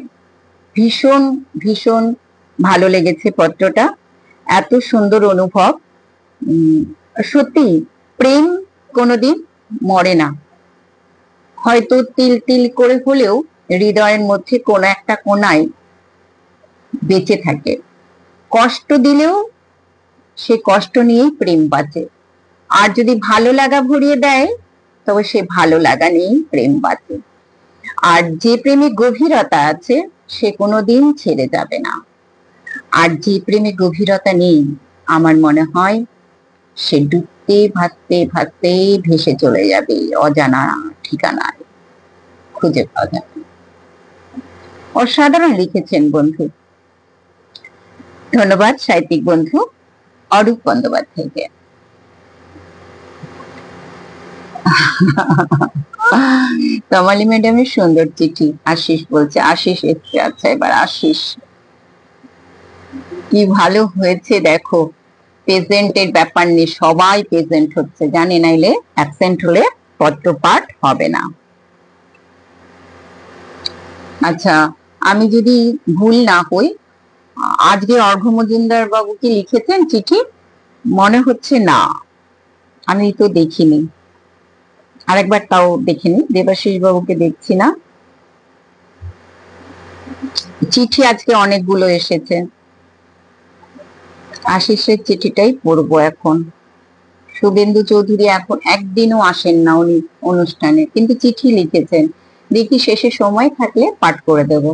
ভীষণ ভীষণ ভালো লেগেছে পত্রটা, এত সুন্দর অনুভব। সত্যি প্রেম কোনোদিন মরে না, হয়তো তিল তিল করে হলেও হৃদয়ের মধ্যে কোনো একটা কোনায় বেঁচে থাকে। কষ্ট দিলেও সে কষ্ট নিয়েই প্রেম বাঁচে, আর যদি ভালো লাগা ভরিয়ে দেয় তবে সে ভালো লাগা নিয়েই প্রেম বাঁচে। আর যে প্রেমে গভীরতা আছে সে কোনোদিন ছেড়ে যাবে না, আর যে প্রেমে গভীরতা নেই আমার মনে হয় সে ডুবতে ভাসতে ভাসতে ভেসে চলে যাবে অজানা ঠিকানায়, খুঁজে পাওয়া যাবে। অসাধারণ লিখেছেন বন্ধু। ধন্যবাদ সাহিত্যিক বন্ধু অরূপ বন্দ্যোপাধ্যায়কে। তমালি ম্যাডামের সুন্দর চিঠি। আশিস বলছে, আশিস এসছে। আচ্ছা, এবার আশিস কি ভালো হয়েছে দেখো, প্রেজেন্টের ব্যাপার নেই, সবাই প্রেজেন্ট হচ্ছে, জানি নাইলে অ্যাবসেন্ট হলে পত্র পাঠ হবে না। আচ্ছা, আমি যদি ভুল না হই আজকে অর্ঘ্য মজুমদার বাবু কি লিখেছেন চিঠি? মনে হচ্ছে না, আমি তো দেখিনি, আরেকবার তাও দেখিনি। দেবাশিস বাবুকে দেখছি না। চিঠি আজকে অনেকগুলো এসেছে, আশিসের চিঠিটাই পড়বো এখন। শুভেন্দু চৌধুরী এখন একদিনও আসেন না উনি অনুষ্ঠানে, কিন্তু চিঠি লিখেছেন, দেখি শেষে সময় থাকলে পাঠ করে দেব।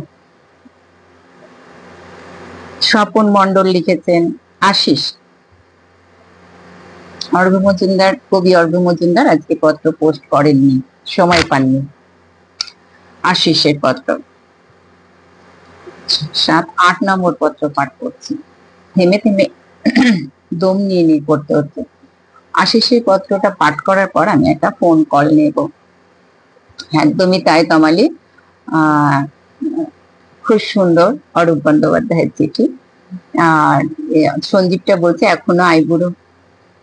স্বপন মণ্ডল লিখেছেন আশিস। অর্ঘ্য মজুমদার, কবি অর্ঘ্য মজুমদার আজকে পত্র পোস্ট করেননি, সময় পাননি। আশিসের পত্র 7-8 নম্বর পত্র পাঠ করছি, থেমে থেমে দম নিয়ে নিয়ে করতে হচ্ছে। আশিসের পত্রটা পাঠ করার পর আমি একটা ফোন কল নেব। একদমই তাই তমালি, খুব সুন্দর অরূপ বন্দ্যোপাধ্যায়ের চিঠি। আর সঞ্জীবটা বলছে এখনো আইবুড়ো।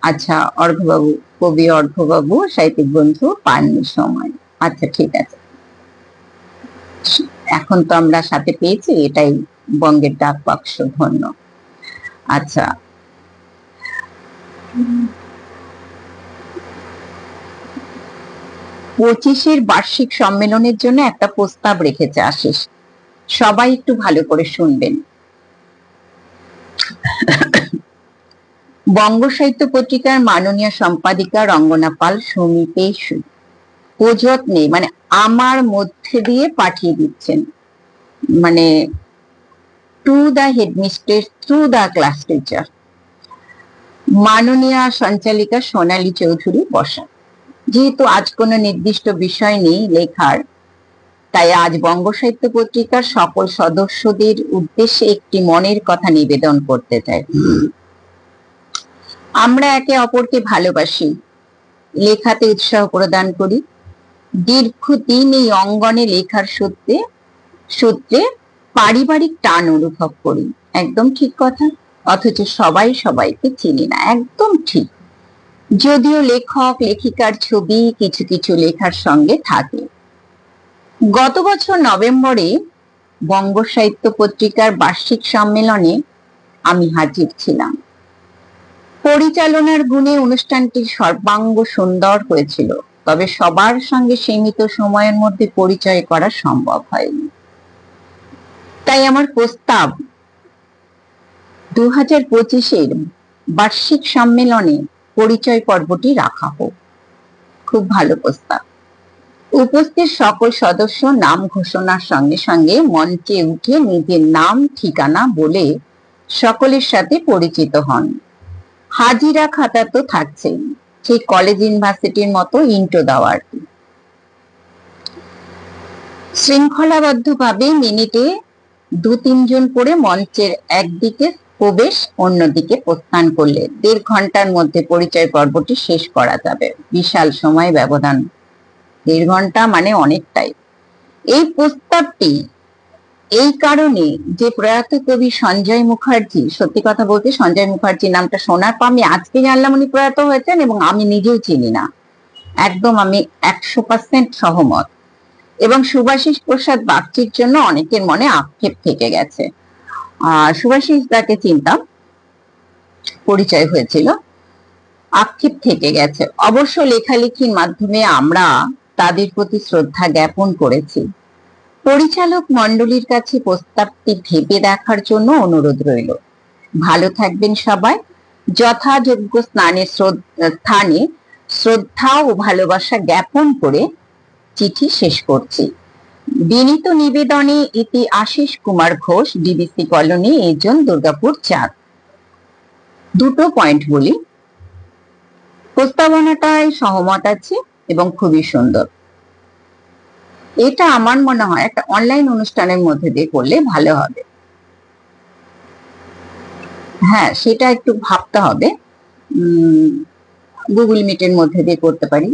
আচ্ছা অর্ঘ্যবাবু, কবি অর্ঘ্যবাবু সাহিত্যিক বন্ধু পাননি সময়। আচ্ছা ঠিক আছে, এখন তো আমরা সাথে পেয়েছি, এটাই বঙ্গের ডাক বাক্স, ধন্য। আচ্ছা, 25-এর বার্ষিক সম্মেলনের জন্য একটা প্রস্তাব রেখেছে আশিস, সবাই একটু ভালো করে শুনবেন। বঙ্গ সাহিত্য পত্রিকার মাননীয় সম্পাদিকা রঙ্গনা পাল সমীপে ওজত নেই, মানে আমার মধ্যে দিয়ে পাঠিয়ে দিচ্ছেন, মানে to the headmistress through the class teacher, মাননীয় সঞ্চালিকা সোনালী চৌধুরী বসা। যেহেতু আজ কোনো নির্দিষ্ট বিষয় নেই লেখার, তাই আজ বঙ্গ সাহিত্য পত্রিকার সকল সদস্যদের উদ্দেশ্যে একটি মনের কথা নিবেদন করতে চাই। আমরা একে অপরকে ভালোবাসি, লেখাতে উৎসাহ প্রদান করি, দীর্ঘদিন এই অঙ্গনে লেখার সূত্রে পারিবারিক টান অনুভব করি। একদম ঠিক কথা, অথচ সবাই সবাইকে চিনি না। একদম ঠিক, যদিও লেখক লেখিকার ছবি কিছু কিছু লেখার সঙ্গে থাকে। গত বছর নভেম্বরে বঙ্গ সাহিত্য পত্রিকার বার্ষিক সম্মেলনে আমি হাজির ছিলাম। পরিচালনার গুণে অনুষ্ঠানটি সর্বাঙ্গ সুন্দর হয়েছিল, তবে সবার সঙ্গে সীমিত সময়ের মধ্যে পরিচয় করা সম্ভব হয়নি। তাই আমার প্রস্তাব 2025-এর বার্ষিক সম্মেলনে পরিচয় পর্বটি রাখা হোক। খুব ভালো প্রস্তাব। উপস্থিত সকল সদস্য নাম ঘোষণার সঙ্গে সঙ্গে মঞ্চে উঠে নিজের নাম ঠিকানা বলে সকলের সাথে পরিচিত হন। হাজিরা খাতা তো থাকছেই, সেই কলেজ ইউনিভার্সিটির মতো ইন্টো দেওয়ার। শৃঙ্খলাবদ্ধভাবে মিনিটে 2-3 জন করে মঞ্চের একদিকে প্রবেশ, অন্যদিকে প্রস্থান করলে 1.5 ঘন্টার মধ্যে পরিচয় পর্বটি শেষ করা যাবে। বিশাল সময় ব্যবধান, 1.5 ঘন্টা মানে অনেকটাই। এই প্রস্তাবটি এই কারণে যে প্রয়াত কবি সঞ্জয় মুখার্জি, সত্যি কথা বলতে সঞ্জয় মুখার্জি নামটা শোনার পর আমি আজকে জানলাম উনি প্রয়াত হয়েছেন, এবং আমি নিজেও চিনি না, একদম আমি 100% সহমত। এবং সুভাষিস প্রসাদ বাগচির জন্য অনেকের মনে আক্ষেপ থেকে গেছে। সুভাষিস দাকে চিনতাম, পরিচয় হয়েছিল, আক্ষেপ থেকে গেছে। অবশ্য লেখালেখির মাধ্যমে আমরা তাদের প্রতি শ্রদ্ধা জ্ঞাপন করেছি। পরিচালক মণ্ডলীর কাছে প্রস্তাবটি ভেবে দেখার জন্য অনুরোধ রইল। ভালো থাকবেন সবাই। যথাযোগ্য স্থানে শ্রদ্ধা ও ভালোবাসা জ্ঞাপন করে চিঠি শেষ করছি। বিনীত নিবেদনে ইতি আশিস কুমার ঘোষ, ডিবিসি কলোনি, এজন, দুর্গাপুর 4। দুটো পয়েন্ট বলি, প্রস্তাবনাটায় সহমত আছে এবং খুবই সুন্দর। এটা আমার মনে হয় একটা অনলাইন অনুষ্ঠানের মধ্যে দিয়ে করলে ভালো হবে। হ্যাঁ, সেটা একটু ভাবতে হবে, গুগল মিটের মধ্যে দিয়ে করতে পারি।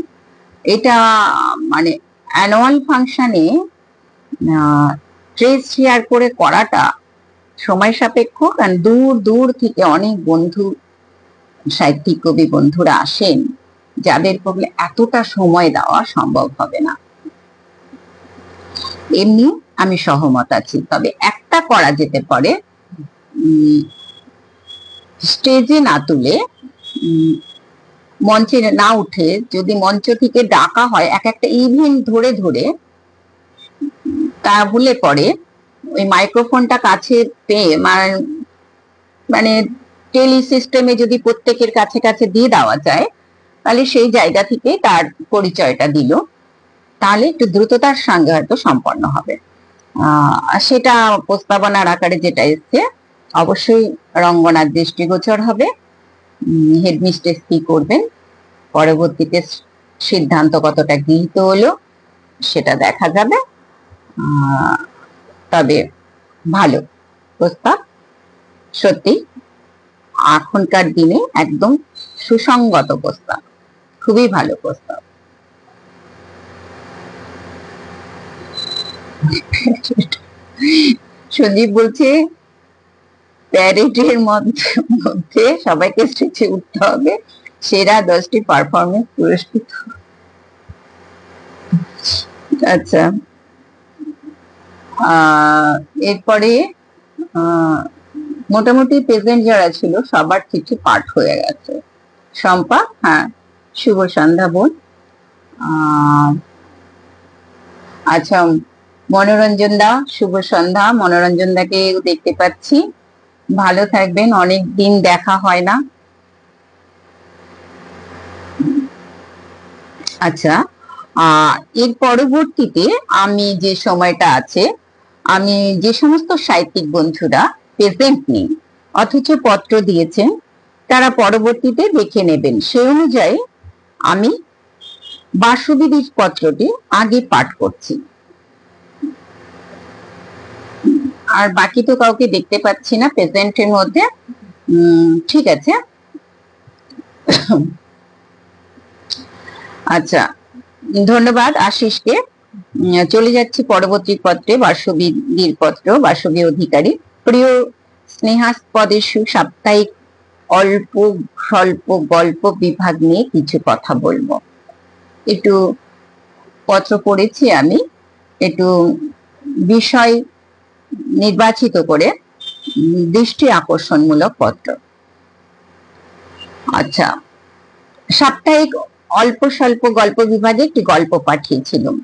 এটা মানে অ্যানুয়াল ফাংশনে ট্রেস শেয়ার করে করাটা সময় সাপেক্ষ, কারণ দূর দূর থেকে অনেক বন্ধু, সাহিত্যিক কবি বন্ধুরা আসেন, যাদের পক্ষে এতটা সময় দেওয়া সম্ভব হবে না। এমনি আমি সহমত আছি, তবে একটা করা যেতে পারে, স্টেজে না তুলে, মঞ্চে না উঠে যদি মঞ্চ থেকে ডাকা হয় এক একটা ইভেন্ট ধরে ধরে, তাহলে পরে ওই মাইক্রোফোনটা কাছে পেয়ে মানে টেলি সিস্টেমে যদি প্রত্যেকের কাছে কাছে দিয়ে দেওয়া যায়, তাহলে সেই জায়গা থেকে তার পরিচয়টা দিল, তাহলে একটু দ্রুততার সঙ্গে হয়তো সম্পন্ন হবে। সেটা প্রস্তাবনার আকারে যেটা এসছে অবশ্যই রঙ্গনার দৃষ্টিগোচর হবে। হেডমিস্ট্রেস কি করবেন, পরবর্তীতে সিদ্ধান্ত কতটা গৃহীত হলো সেটা দেখা যাবে। তবে ভালো প্রস্তাব, সত্যি এখনকার দিনে একদম সুসংগত প্রস্তাব, খুবই ভালো প্রস্তাব। সঞ্জীব বলছে প্যারেডের মধ্যে সবাইকে স্টেজে উঠতে হবে, সেরা 10টি পারফরমেন্স পুরস্কৃত। আচ্ছা, এরপরে মোটামুটি প্রেজেন্ট যারা ছিল সবার চিঠি পাঠ হয়ে গেছে। শম্পা, হ্যাঁ, শুভ সন্ধ্যা বোন। আচ্ছা, মনোরঞ্জন দা, শুভ সন্ধ্যা। মনোরঞ্জন দাকে দেখতে পাচ্ছি, ভালো থাকবেন, অনেক দিন দেখা হয় না। আচ্ছা, এর পরবর্তীতে আমি যে সময়টা আছে, আমি যে সমস্ত সাহিত্যিক বন্ধুরা প্রেজেন্ট নেই অথচ পত্র দিয়েছেন, তারা পরবর্তীতে দেখে নেবেন। সেই অনুযায়ী আমি বাসবিদির পত্রটি আগে পাঠ করছি, আর বাকি তো কাউকে দেখতে পাচ্ছি না প্রেজেন্টের মধ্যে। ঠিক আছে। আচ্ছা, ধন্যবাদ আশিসকে। চলে যাচ্ছি পরবর্তী পত্রে, বাসবিদির পত্র, বাসবী অধিকারী। প্রিয় স্নেহাস্পদেশু, সাপ্তাহিক অল্প স্বল্প গল্প বিভাগ নিয়ে কিছু কথা বলবো। একটু পত্র পড়েছি আমি, একটু বিষয় নির্বাচিত করে, দৃষ্টি আকর্ষণমূলক পত্র। আচ্ছা, সাপ্তাহিক অল্প স্বল্প গল্প বিভাগে একটি গল্প পাঠিয়েছিলাম।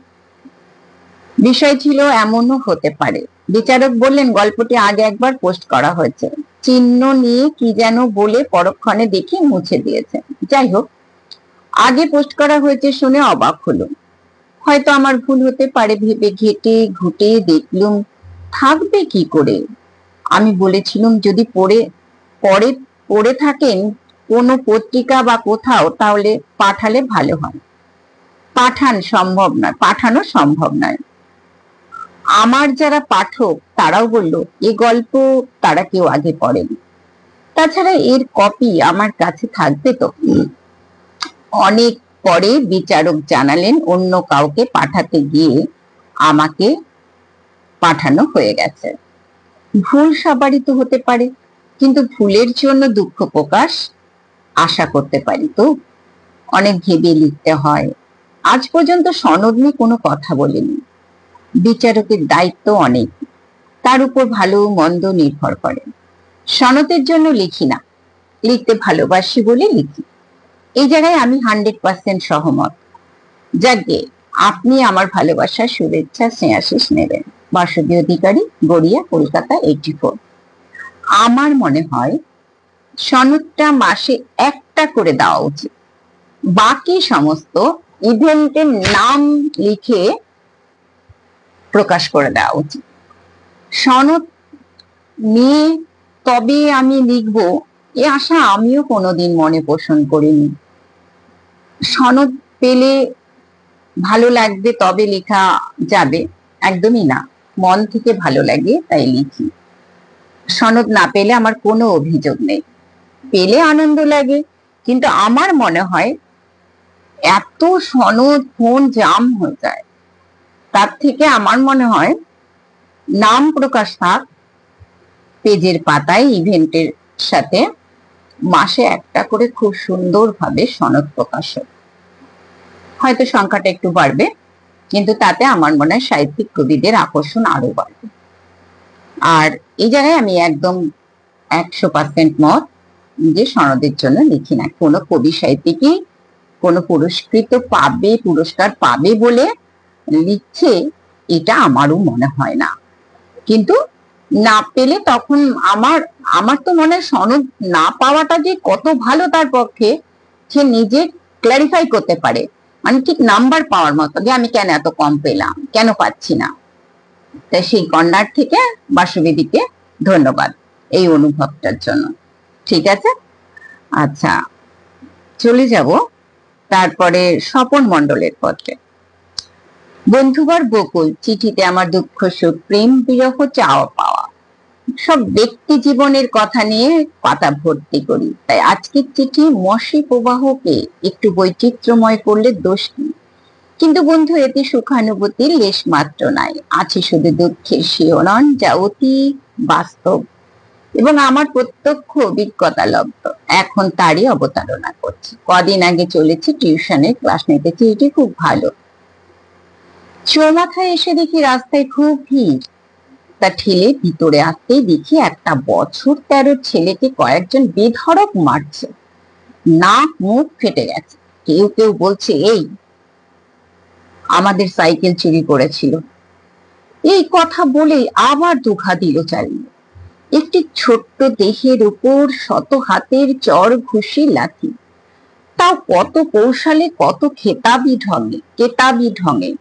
বিষয় ছিল এমনও হতে পারে। বিচারক বললেন গল্পটি আগে একবার পোস্ট করা হয়েছে, চিহ্ন নিয়ে কি যেন বলে পরক্ষণে দেখে মুছে দিয়েছে। যাই হোক, আগে পোস্ট করা হয়েছে শুনে অবাক হলো। হয়তো আমার ভুল হতে পারে ভেবে ঘেটে ঘুটে দেখলুম থাকবে কি করে। আমি বলেছিলাম যদি পড়ে থাকেন কোনো পত্রিকা বা কোথাও, তাহলে পাঠালে ভালো হয়। পাঠানো সম্ভব নয়। আমার যারা পাঠক তারাও বলল এ গল্প তারা কেউ আগে পড়েনি, তাছাড়া এর কপি আমার কাছে থাকবে তো। অনেক পরে বিচারক জানালেন অন্য কাউকে পাঠাতে গিয়ে আমাকে পাঠানো হয়ে গেছে। ভুল সবারই তো হতে পারে, কিন্তু ভুলের জন্য দুঃখ প্রকাশ আশা করতে পারি তো। অনেক ভেবে লিখতে হয়। আজ পর্যন্ত সনদ নিয়ে কোনো কথা বলিনি। বিচারকের দায়িত্ব অনেক, তার উপর ভালো মন্দ নির্ভর করে। সনদের জন্য লিখি না, লিখতে ভালোবাসি বলে লিখি। এই জায়গায় আমি 100% সহমত। যাকে আপনি আমার ভালোবাসার শুভেচ্ছা স্নেহাশিস নেবেন। বাসবী অধিকারী, গড়িয়া, কলকাতা 84। আমার মনে হয় সনদটা মাসে একটা করে দেওয়া উচিত। বাকি সমস্ত ইভেন্টের নাম লিখে প্রকাশ করে দেওয়া উচিত। সনদ নিয়ে তবে আমি লিখব এ আশা আমিও কোনোদিন মনে পোষণ করিনি। সনদ পেলে ভালো লাগবে তবে লেখা যাবে, একদমই না। মন থেকে ভালো লাগে তাই লিখি। সনদ না পেলে আমার কোনো অভিযোগ নেই, পেলে আনন্দ লাগে। কিন্তু আমার মনে হয় এত সনদ ফোন জাম হয়ে যায়, তার থেকে আমার মনে হয় নাম প্রকাশ থাক পেজের পাতায়, ইভেন্টের সাথে মাসে একটা করে খুব সুন্দরভাবে সনদ প্রকাশ হয়। হয়তো সংখ্যাটা একটু বাড়বে, কিন্তু তাতে আমার মনে হয় সাহিত্যিক কবিদের আকর্ষণ আরো বাড়বে। আর এই জায়গায় আমি একদম 100% মত যে সনদের জন্য লিখি না। কোনো কবি সাহিত্যিকই কোনো পুরস্কার পাবে বলে লিখছে এটা আমারও মনে হয় না। কিন্তু না পেলে তখন আমার তো মনে হয় সনদ না পাওয়াটা যে কত ভালো তার পক্ষে, সে নিজে ক্লারিফাই করতে পারে, মানে ঠিক নাম্বার পাওয়ার মতো যে আমি কেন এত কম পেলাম, কেন পাচ্ছি না। তাই সেই কর্নার থেকে বাসুবিদিকে ধন্যবাদ এই অনুভবটার জন্য। ঠিক আছে, আচ্ছা চলে যাব তারপরে স্বপন মণ্ডলের পত্রে। বন্ধুবর বকুল, চিঠিতে আমার দুঃখ সুখ প্রেম বিরহ চাওয়া পাওয়া সব ব্যক্তি জীবনের কথা নিয়ে পাতা ভর্তি করি। তাই আজকের চিঠি মসি প্রবাহকে একটু বৈচিত্র্যময় করলে দোষ কি? কিন্তু বন্ধু এতে সুখানুভূতির লেশ মাত্র নাই, আছে শুধু দুঃখের শিহরণ যা অতি বাস্তব এবং আমার প্রত্যক্ষ অভিজ্ঞতা লব্ধ। এখন তারই অবতারণা করছি। কদিন আগে চলেছি টিউশনে ক্লাস নিতেছি, এটি খুব ভালো। চৌমাথায় এসে দেখি রাস্তায় খুব ভিড়। তা ঠেলে ভিতরে আসতেই দেখি একটা বছর 13 ছেলেকে কয়েকজন বেধড়ক মারছে, নাক মুখ ফেটে গেছে। কেউ কেউ বলছে এই আমাদের সাইকেল চুরি করেছিল। এই কথা বলে আবার দুঘা দিল চালিয়ে। একটি ছোট্ট দেহের উপর শত হাতের চর ঘুষি লাথি, তাও কত কৌশলে, কত কেতাবি ঢঙে।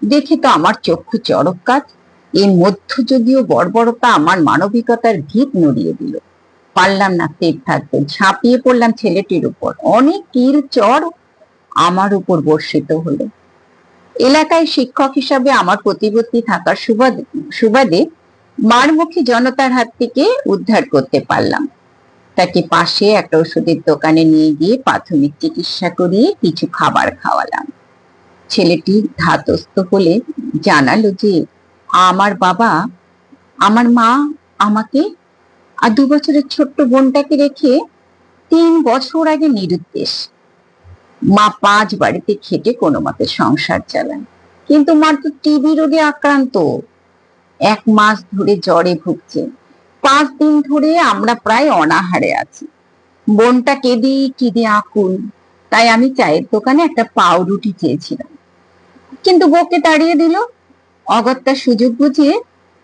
দেখে তো আমার চক্ষু চড়ক কাজ। এই মধ্যযুগীয় বর্বরতা আমার মানবিকতার ভিত নড়িয়ে দিল। পারলাম না স্থির থাকতে, ঝাঁপিয়ে পড়লাম ছেলেটির উপর। অনেক তীর চর আমার উপর বর্ষিত হলো। এলাকায় শিক্ষক হিসাবে আমার প্রতিপত্তি থাকার সুবাদে মারমুখী জনতার হাত থেকে উদ্ধার করতে পারলাম। তাকে পাশে একটা ওষুধের দোকানে নিয়ে গিয়ে প্রাথমিক চিকিৎসা করিয়ে কিছু খাবার খাওয়ালাম। ছেলেটি ধাতস্থ হলে জানালো যে আমার বাবা, আমার মা আমাকে আর 2 বছরের ছোট্ট বোনটাকে রেখে 3 বছর আগে নিরুদ্দেশ। মা 5 বাড়িতে খেটে কোনো মতে সংসার চালান, কিন্তু মা তো টিবি রোগে আক্রান্ত। 1 মাস ধরে জ্বরে ভুগছে। 5 দিন ধরে আমরা প্রায় অনাহারে আছি। বোনটা কেঁদে আকুল। তাই আমি চায়ের দোকানে একটা পাউরুটি চেয়েছিলাম, কিন্তু বউকে তাড়িয়ে দিল। অগত্যা সুযোগ বুঝিয়ে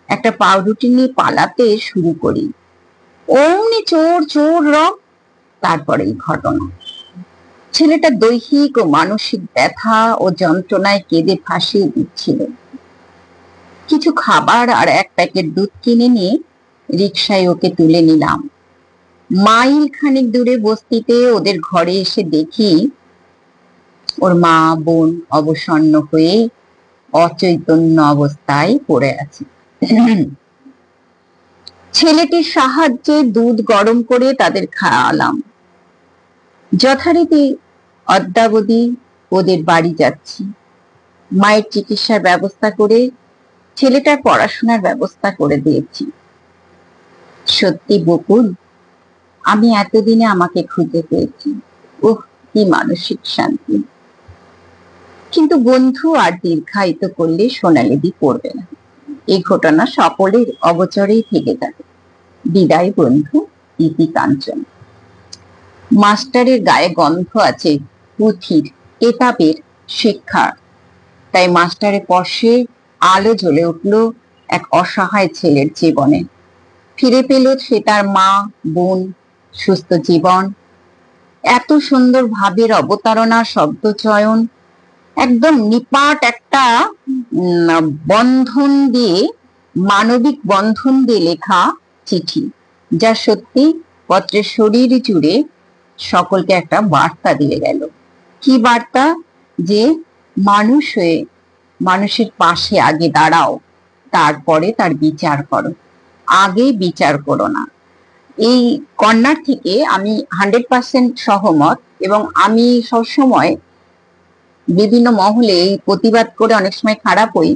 একটা পাউরুটি নিয়ে পালাতে শুরু করি। অমনি চোর চোর রব। তারপরে এই ঘটনা। ছেলেটা দৈহিক ও মানসিক ব্যথা ও যন্ত্রণায় কেঁদে ভাসিয়ে দিচ্ছিল। কিছু খাবার আর 1 প্যাকেট দুধ কিনে নিয়ে রিকশায় ওকে তুলে নিলাম। মাইল খানিক দূরে বস্তিতে ওদের ঘরে এসে দেখি ওর মা বোন অবসন্ন হয়ে অচৈতন্য অবস্থায় পড়ে আছে। ছেলেটির সাহায্যে দুধ গরম করে তাদের খাওয়ালাম। যথারীতি অদ্যাবধি ওদের বাড়ি যাচ্ছি। মায়ের চিকিৎসার ব্যবস্থা করে ছেলেটার পড়াশোনার ব্যবস্থা করে দিয়েছি। সত্যি বকুল, আমি এতদিনে আমাকে খুঁজে পেয়েছি। ওহ, কি মানসিক শান্তি! কিন্তু বন্ধু আর দীর্ঘায়িত করলে সোনালিদি পড়বে না। এই ঘটনা সকলের অগোচরেই থেকে যাবে। বিদায় বন্ধু, ইতি কাঞ্চন। মাস্টারের গায়ে গন্ধ আছে পুঁথির, কেতাবের, শিক্ষার। তাই মাস্টারের পশে আলো জ্বলে উঠল এক অসহায় ছেলের জীবনে। ফিরে পেল সে তার মা বোন, সুস্থ জীবন। এত সুন্দর ভাবের অবতারণা, শব্দ চয়ন, একদম নিপাট একটা বন্ধন দিয়ে, মানবিক বন্ধন দিয়ে লেখা চিঠি, যা সত্যি পত্রের শরীর জুড়ে সকলকে একটা বার্তা দিয়ে গেল। কি বার্তা? যে মানুষ হয়ে মানুষের পাশে আগে দাঁড়াও, তারপরে তার বিচার করো, আগে বিচার করো না। এই কর্নার থেকে আমি 100% সহমত। এবং আমি সবসময় বিভিন্ন মহলে প্রতিবাদ করে অনেক সময় খারাপ হই।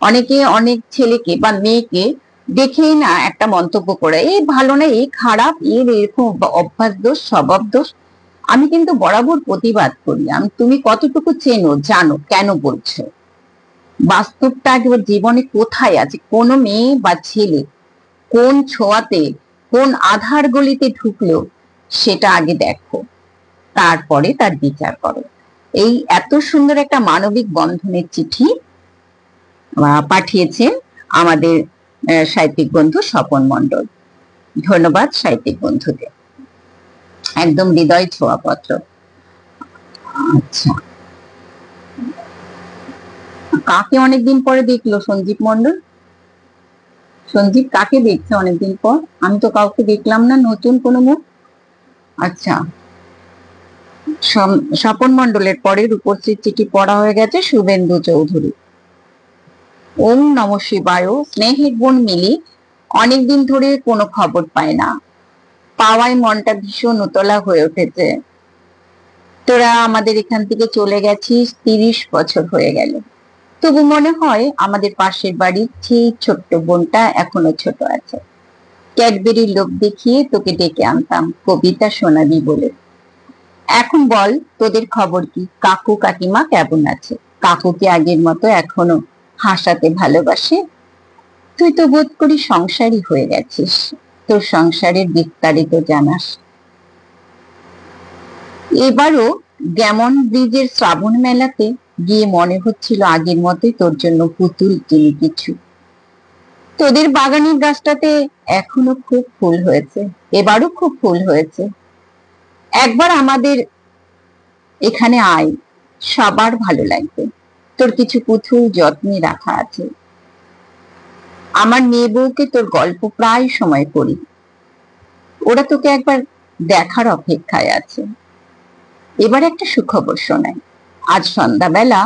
অনেকে অনেক ছেলেকে বা মেয়েকে দেখেই না একটা মন্তব্য করে, এই ভালো না, এই খারাপ, এর এরকম অভ্যাস দোষ, স্বভাব দোষ। আমি কিন্তু বরাবর প্রতিবাদ করি। তুমি কতটুকু চেনো, জানো, কেন বলছো? বাস্তবটা জীবনে কোথায় আছে? কোন মেয়ে বা ছেলে কোন ছোঁয়াতে কোন আধার গলিতে ঢুকলো সেটা আগে দেখো, তারপরে তার বিচার করো। এই এত সুন্দর একটা মানবিক বন্ধনের চিঠি পাঠিয়েছেন আমাদের সাহিত্যিক বন্ধু স্বপন মণ্ডল। ধন্যবাদ সাহিত্যিক বন্ধুকে, একদম হৃদয় ছোঁয়া পত্র। আচ্ছা, কাকে অনেকদিন পরে দেখলো সঞ্জীব মণ্ডল? সঞ্জীব কাকে দেখছে অনেকদিন পর? আমি তো কাউকে দেখলাম না নতুন কোনো মুখ। আচ্ছা, স্বপন মণ্ডলের পরে রূপশ্রীর চিঠি পড়া হয়ে গেছে শুভেন্দু চৌধুরী। ওম নম শিবায়। স্নেহের বোন মিলি অনেকদিন ধরে কোনো খবর পায় না, পাওয়ায় মনটা ভীষণ উতলা হয়ে উঠেছে। তোরা আমাদের এখান থেকে চলে গেছিস 30 বছর হয়ে গেল, তবু মনে হয় আমাদের পাশের বাড়ির সেই ছোট্ট বোনটা এখনো ছোট আছে। ক্যাডবেরির লোভ দেখিয়ে তোকে ডেকে আনতাম কবিতা শোনাবি বলে। এখন বল তোদের খবর কি? কাকু কাকিমা কেমন আছে? কাকু কি আগের মতো এখনো হাসাতে ভালোবাসে? তুই তো বোধ করি সংসারী হয়ে গেছিস, তোর সংসারের বিস্তারিত জানাস। এবারও গ্যামন ব্রিজের শ্রাবণ মেলাতে গিয়ে মনে হচ্ছিল আগের মতোই তোর জন্য পুতুল কিনি কিছু। তোদের বাগানের গাছটাতে এখনো খুব ফুল হয়েছে, এবারও খুব ফুল হয়েছে। একবার আমাদের এখানে আয়, সবার ভালো লাগবে। তোর কিছু পুতুল যত্নে রাখা আছে। আমার মেয়ে বউকে তোর গল্প প্রায় সময় পড়ি, ওরা তোকে একবার দেখার অপেক্ষায় আছে। এবার একটা সুখবর শোনাই, আজ সন্ধ্যাবেলা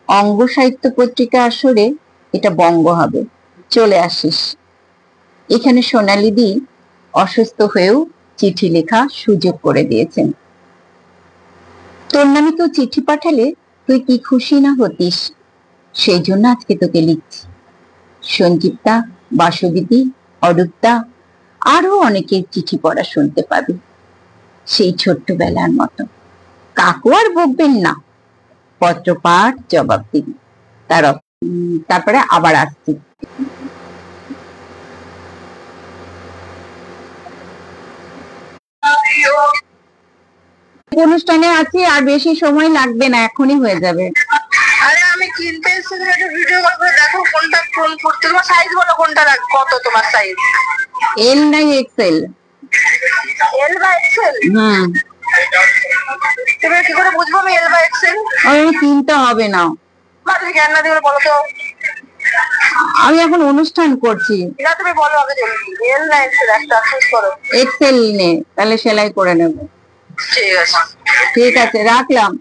অঙ্গ সাহিত্য পত্রিকা আসরে এটা বঙ্গ হবে, চলে আসিস। এখানে সোনালী দি অসুস্থ হয়েও চিঠি লেখা সুযোগ করে দিয়েছেন। তোর নামে তো চিঠি পাঠালে তুই কি খুশি না হতিস, সেই জন্য আজকে তোকে লিখছি। সঞ্জীবদা, বাসবিদি, অরূপদা, আরো অনেকের চিঠি পড়া শুনতে পাবি, সেই ছোট্টবেলার মতো। কাকু আর বকবেন না, পত্র পাঠ জবাব দিবি। তারপরে আবার আসছি। অনুষ্ঠানে আছি, আর বেশি সময় লাগবে না, এখনই হয়ে যাবে। আরে আমি কিনতে এসেছি, তুমি একটা ভিডিও কল করে দেখো কোনটা কোন কুর্তি, তোমার সাইজ বলো কোনটা কত তোমার সাইজ? এল নাই এক্সেল? এল বা এক্সেল? তুমি কি করে বুঝবো আমি এল বা এক্সেল? আমি কিনতে হবে না। তুমি জ্ঞান না দিলে বলো তো। আমি এখন অনুষ্ঠান করছি। না তুমি বলো আগে জলদি, এল না এক্সেল একটা চুজ করো। এক্সেল নে, তাহলে সেলাই করে নেব। ঠিক আছে, ঠিক আছে, রাখলাম।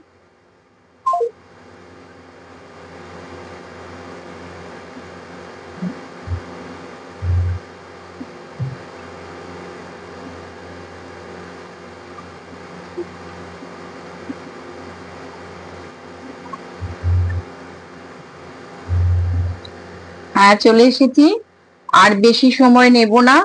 হ্যাঁ, চলে এসেছি, আর বেশি সময় নেব না।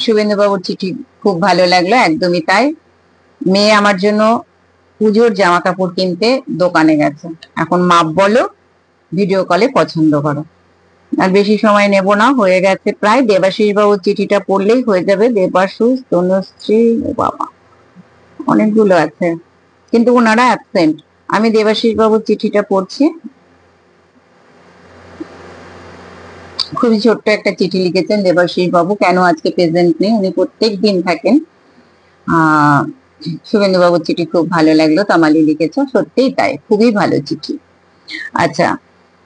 শুভেন্দু বাবুর চিঠি খুব ভালো লাগলো, একদমই তাই। মেয়ে আমার জন্য পুজোর জামা কাপড় কিনতে দোকানে গেছে, এখন মাপ বলো, ভিডিও কলে পছন্দ করো। আর বেশি সময় নেব না, হয়ে গেছে প্রায়। দেবাশিস বাবুর চিঠিটা পড়লেই হয়ে যাবে। দেবাশিস, তনুশ্রী, বাবা অনেকগুলো আছে, কিন্তু ওনারা অ্যাবসেন্ট। আমি দেবাশিস বাবুর চিঠিটা পড়ছি। খুবই ছোট্ট একটা চিঠি লিখেছেন দেবাশিস বাবু, কেন আজকে প্রেজেন্ট নেই, উনি প্রত্যেক দিন থাকেন। শুভেন্দু বাবুর চিঠি খুব ভালো লাগলো, তামালি লিখেছ, সত্যিই তাই, খুবই ভালো চিঠি। আচ্ছা,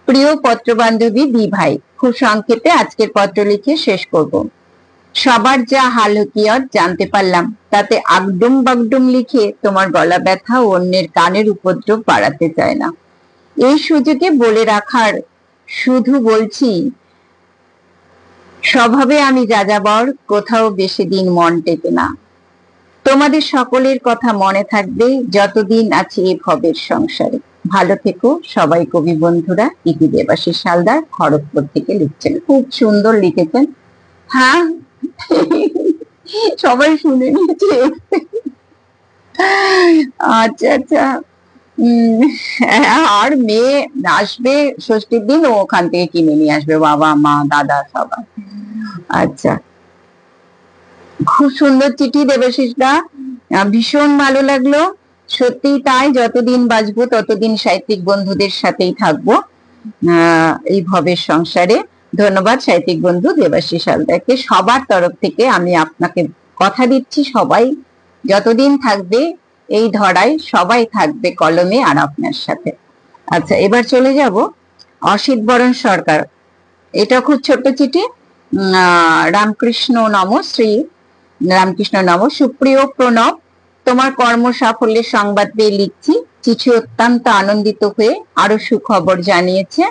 প্রিয় পত্র বান্ধবী দি ভাই, খুব সংক্ষেপে আজকের পত্র লিখে শেষ করব। সবার যা হাল হকিয়ত জানতে পারলাম, তাতে আগডুম বাগডুম লিখে তোমার গলা ব্যথা ও অন্যের কানের উপদ্রব বাড়াতে চায় না। এই সুযোগে বলে রাখার, শুধু বলছি, স্বভাবে আমি যাযাবর, কোথাও বেশি দিন মন টেকে না। তোমাদের সকলের কথা মনে থাকবে যতদিন আছে এ ভবের সংসারে। ভালো থেকো সবাই। কবি বন্ধুরা, ইতি দেবাশিস হালদার, খড়গপুর থেকে লিখছেন। খুব সুন্দর লিখেছেন। হ্যাঁ, সবাই শুনে নিয়েছে। আচ্ছা আচ্ছা, উম, আর মেয়ে আসবে ষষ্ঠীর দিন, ও ওখান থেকে কিনে নিয়ে আসবে, বাবা মা দাদা সবাই। আচ্ছা, খুব সুন্দর চিঠি দেবাশিস দা, ভীষণ ভালো লাগলো। সত্যি তাই, যতদিন বাঁচবো ততদিন সাহিত্যিক বন্ধুদের সাথেই থাকবো এই ভবের সংসারে। ধন্যবাদ সাহিত্যিক বন্ধু দেবাশিস হালদারকে। সবার তরফ থেকে আমি আপনাকে কথা দিচ্ছি, সবাই যতদিন থাকবে এই ধরায় সবাই থাকবে কলমে আর আপনার সাথে। আচ্ছা, এবার চলে যাব অসিত বরণ সরকার। এটা খুব ছোট্ট চিঠি। রামকৃষ্ণ নম, শ্রী রামকৃষ্ণ নম। সুপ্রিয় প্রণব, তোমার কর্ম সাফল্যের সংবাদ পেয়ে লিখছি। চিঠি অত্যন্ত আনন্দিত হয়ে আরো সুখবর জানিয়েছে।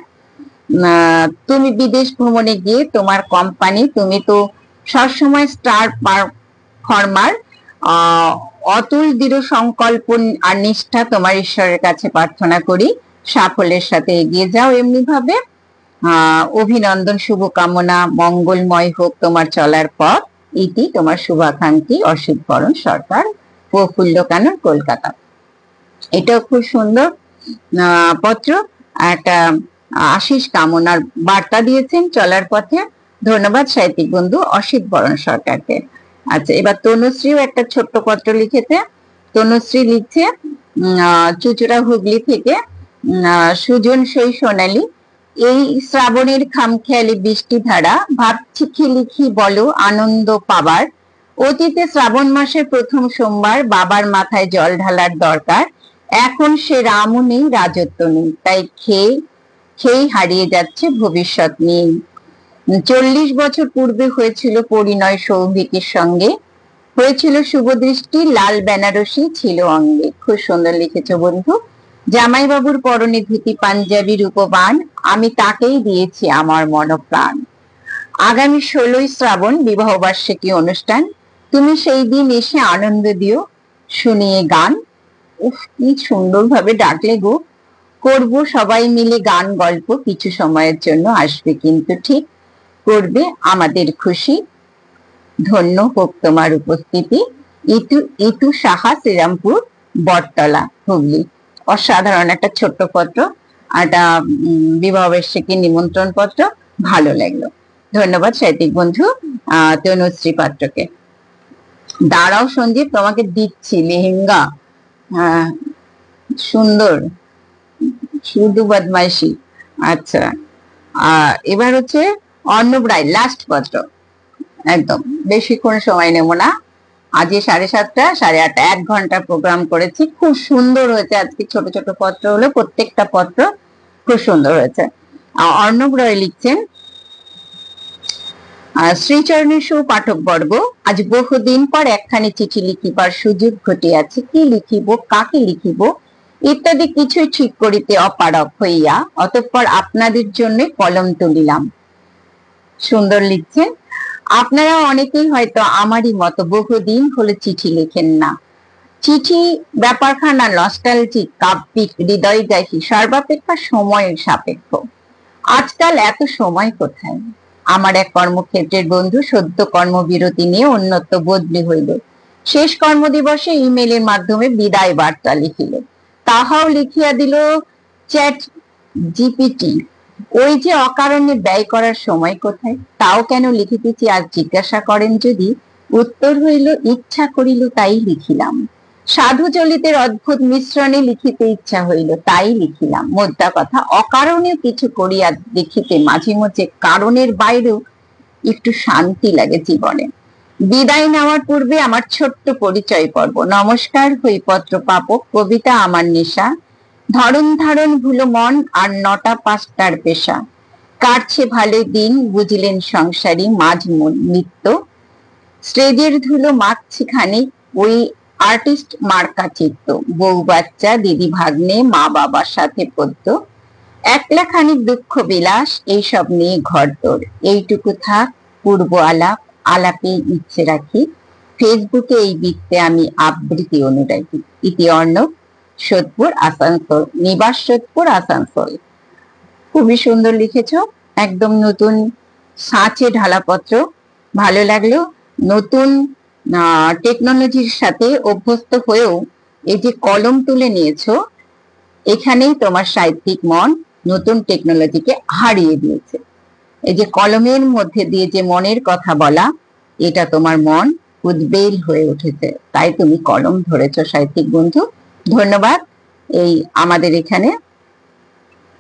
তুমি বিদেশ ভ্রমণে গিয়ে তোমার কোম্পানি, তুমি তো সবসময় স্টার পারফর্মার, অতুল দৃঢ় সংকল্প আর নিষ্ঠা, তোমার ঈশ্বরের কাছে প্রার্থনা করি সাফল্যের সাথে এগিয়ে যাও এমনি ভাবে। অভিনন্দন, শুভকামনা, মঙ্গলময় হোক তোমার চলার পথ। ইতি তোমার শুভাকাঙ্ক্ষী অসিত বরণ সরকার, প্রফুল্ল কানন, কলকাতা। এটাও খুব সুন্দর পত্র, একটা আশিস কামনার বার্তা দিয়েছেন চলার পথে। ধন্যবাদ সাহিত্যিক বন্ধু অসিত বরণ সরকারকে। আচ্ছা, এবার তনুশ্রীও একটা ছোট্ট পত্র লিখেছে। তনুশ্রী লিখছে চুচুড়া হুগলি থেকে। সুজন সেই সোনালী, এই শ্রাবণের খামখেয়ালি বৃষ্টি ধারা, ভাবছি কি লিখি বলো আনন্দ পাবার। অতীতে শ্রাবণ মাসের প্রথম সোমবার বাবার মাথায় জল ঢালার দরকার, এখন সে রামও নেই, রাজত্ব নেই, তাই খেয়ে হারিয়ে যাচ্ছে ভবিষ্যৎ নিয়ে। 40 বছর পূর্বে হয়েছিল পরিণয় সৌভিকের সঙ্গে, হয়েছিল শুভদৃষ্টি, লাল বেনারসি ছিল অঙ্গে। খুব সুন্দর লিখেছো বন্ধু। জামাইবাবুর পরনে ধুতি পাঞ্জাবি রূপবান, আমি তাকেই দিয়েছি আমার মনপ্রাণ। আগামী 16ই শ্রাবণ বিবাহ বার্ষিকী অনুষ্ঠান, তুমি সেই দিন এসে আনন্দ দিও শুনিয়ে গান। উফ, কি সুন্দর ভাবে ডাকলে গো। করবো সবাই মিলে গান গল্প, কিছু সময়ের জন্য আসবে কিন্তু ঠিক, করবে আমাদের খুশি। ধন্য হোক তোমার উপস্থিতি। ইতু সাহা, শ্রীরামপুর বটতলা, হুগলি। অসাধারণ একটা ছোট্ট পত্র, একটা বিবাহ বার্ষিকী নিমন্ত্রণ পত্র, ভালো লাগলো। ধন্যবাদ সাহিত্যিক বন্ধু তনুশ্রী পাত্রকে। দাঁড়াও সঞ্জীব, তোমাকে দিচ্ছি লেহেঙ্গা। সুন্দর, শুধু বদমাইশি। আচ্ছা, এবার হচ্ছে অর্ণব রায়, লাস্ট পত্র। একদম বেশিক্ষণ সময় নেব না, আজকে 7:30, 8:30, 1 ঘন্টা প্রোগ্রাম করেছি। খুব সুন্দর হয়েছে আজকে, ছোট ছোট পত্র হলো, প্রত্যেকটা পত্র খুব সুন্দর হয়েছে। অর্ণব রায় লিখছেন, শ্রীচরণের পাঠক বর্গ, আজ বহুদিন পর একখানি চিঠি লিখিবার সুযোগ ঘটিয়াছে। কি লিখিব, কাকে লিখিব ইত্যাদি কিছুই ঠিক করিতে অপারগ হইয়া অতঃপর আপনাদের জন্য কলম তুলিলাম। সুন্দর লিখছেন। আপনারা অনেকেই হয়তো আমারই মতো বহুদিন হলো চিঠি লেখেন না। চিঠি ব্যাপারখানা নস্টালজিক, কাব্যিক, হৃদয়গ্রাহী, সর্বাপেক্ষা সময়ের সাপেক্ষ। আজকাল এত সময় কোথায়। আমার এক কর্মক্ষেত্রের বন্ধু সদ্য কর্মবিরতি নিয়ে অন্যত্র বদলি হইল। শেষ কর্মদিবসে ইমেলের মাধ্যমে বিদায় বার্তা লিখিল, তাহাও লিখিয়া দিল চ্যাট জিপিটি। ওই যে অকারণে ব্যয় করার সময় কোথায়, তাও কেন লিখিতেছি আজ জিজ্ঞাসা করেন যদি, উত্তর হইল ইচ্ছা করিল তাই লিখিলাম। সাধু চলিতের অদ্ভুত মিশ্রণে লিখিতে ইচ্ছা হইল তাই লিখিলাম। মোদ্দা কথা, অকারণেও কিছু করিয়া দেখিতে মাঝে মাঝে কারণের বাইরেও একটু শান্তি লাগে জীবনে। বিদায় নেওয়ার পূর্বে আমার ছোট্ট পরিচয় পর্ব। নমস্কার, হই পত্র পাপক, কবিতা আমার নেশা, ধারণ ভুলো মন আর 9টা 5টার পেশা। কাটছে ভালো দিন বুঝলেন সংসারী, মাঝ নিত্য স্টেজের ধুলো মাখছি খানিক, ওই আর্টিস্ট মার্কা চিত্ত। বউ বাচ্চা, দিদি ভাগ্নে, মা বাবার সাথে পদ্য, একলা খানিক দুঃখ বিলাস, এইসব নিয়ে ঘরদোর। এইটুকু থাক পূর্ব আলাপ, আলাপে ইচ্ছে রাখি, ফেসবুকে এই বৃত্তে আমি আবৃত্তি অনুরাগী। ইতি অর্ণব, সোদপুর আসানসোল, নিবাস সোদপুর আসানসোল। খুবই সুন্দর লিখেছো, একদম নতুন সাঁচে ঢালাপত্র, ভালো লাগলো। নতুন টেকনোলজির সাথে অভ্যস্ত হয়েও এই যে কলম তুলে নিয়েছো, এখানেই তোমার সাহিত্যিক মন নতুন টেকনোলজিকে হারিয়ে দিয়েছে। এই যে কলমের মধ্যে দিয়ে যে মনের কথা বলা, এটা তোমার মন উদ্বেল হয়ে উঠেছে, তাই তুমি কলম ধরেছ সাহিত্যিক বন্ধু। ধন্যবাদ এই আমাদের এখানে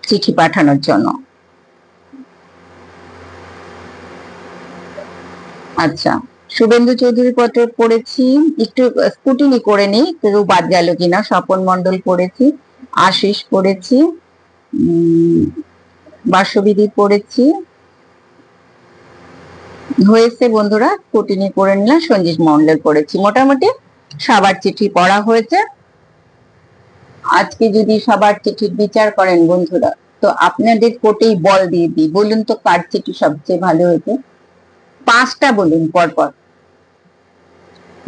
চিঠি পাঠানোর জন্য। আচ্ছা, শুভেন্দু চৌধুরী পত্র পড়েছি, একটু স্কুটিনি করে নিই কেউ বাদ গেল কিনা। স্বপন মন্ডল পড়েছি, আশিস পড়েছি, বাসবিধি পড়েছি, হয়েছে বন্ধুরা, স্কুটিনি করে নিলাম। সঞ্জীব মন্ডল পড়েছি, মোটামুটি সবার চিঠি পড়া হয়েছে। আজকে যদি সবার চিঠির বিচার করেন বন্ধুরা, তো আপনাদের কোটেই বল দিয়ে দিই। বলুন তো কার চিঠি সবচেয়ে ভালো হয়েছে? 5টা বলুন পরপর,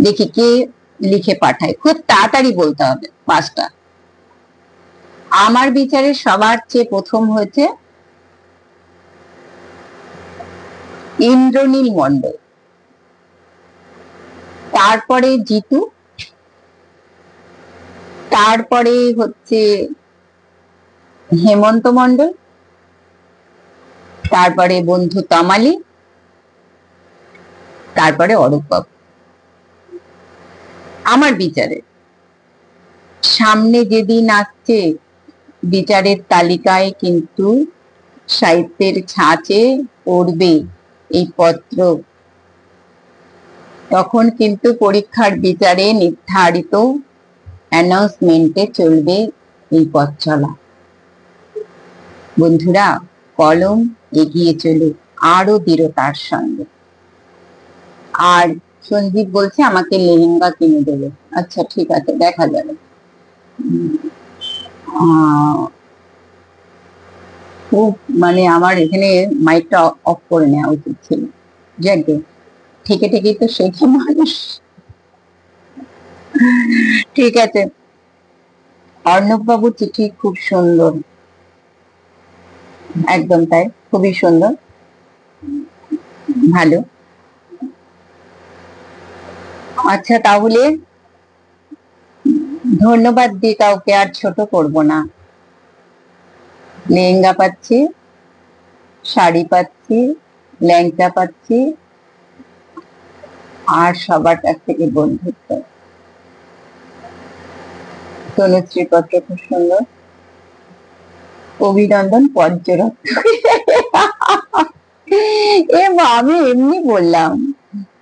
দেখি কে লিখে পাঠায়। খুব তাড়াতাড়ি বলতে হবে 5টা। আমার বিচারে সবার চেয়ে প্রথম হয়েছে ইন্দ্রনীল মন্ডল, তারপরে জিতু, তারপরে হচ্ছে হেমন্ত মন্ডল, তারপরে বন্ধু তমালি, তারপরে অরূপ বাবু। আমার বিচারে সামনে যেদিন আসছে বিচারের তালিকায় কিন্তু সাহিত্যের ছাঁচে পড়বে এই পত্র, তখন কিন্তু পরীক্ষার বিচারে নির্ধারিত অ্যানাউন্সমেন্টে চলবে এই পথ চলা। বন্ধুরা, কলম এগিয়ে চলুক আরো দৃঢ়তার সঙ্গে। আর সঞ্জীব বলছে আমাকে লেহেঙ্গা কিনে দেবে। আচ্ছা ঠিক আছে, দেখা যাবে। খুব মানে আমার এখানে মাইকটা অফ করে নেওয়া উচিত ছিল। যাকে থেকে থেকেই তো শেখে মানুষ। ঠিক আছে, অর্ণব বাবুর চিঠি খুব সুন্দর, একদম তাই, খুবই সুন্দর, ভালো। আচ্ছা তাহলে ধন্যবাদ দিয়ে কাউকে আর ছোট করব না। লেহেঙ্গা পাচ্ছি, শাড়ি পাচ্ছি, ল্যাংচা পাচ্ছি, আর সবার কাছ থেকে বন্ধুত্ব। তনুশ্রী পত্র খুব সুন্দর, অভিনন্দন পঞ্চরত্ন। আমি এমনি বললাম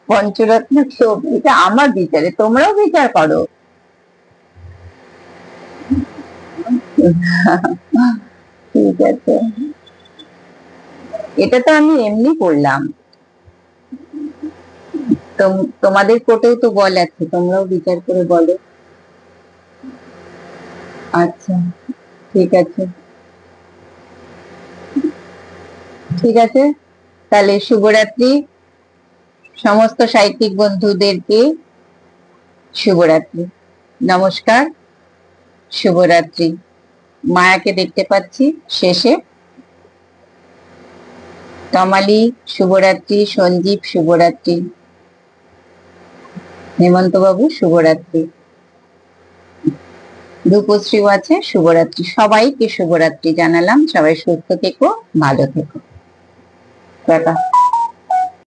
পঞ্চরত্ন কেউ, এটা আমার বিচারে, তোমরাও বিচার করো। ঠিক আছে, এটা তো আমি এমনি পড়লাম, তোমাদের কোটেও তো বল আছে, তোমরাও বিচার করে বলো। আচ্ছা ঠিক আছে, ঠিক আছে, তাহলে শুভরাত্রি সমস্ত সাহিত্যিক বন্ধুদেরকে, শুভরাত্রি, নমস্কার, শুভরাত্রি। মায়াকে দেখতে পাচ্ছি শেষে, তমালি শুভরাত্রি, সঞ্জীব শুভরাত্রি, হেমন্ত বাবু শুভরাত্রি, রূপশ্রীও আছে শুভরাত্রি। সবাইকে শুভরাত্রি জানালাম। সবাই সুস্থ থেকো, ভালো থেকো, টাটা।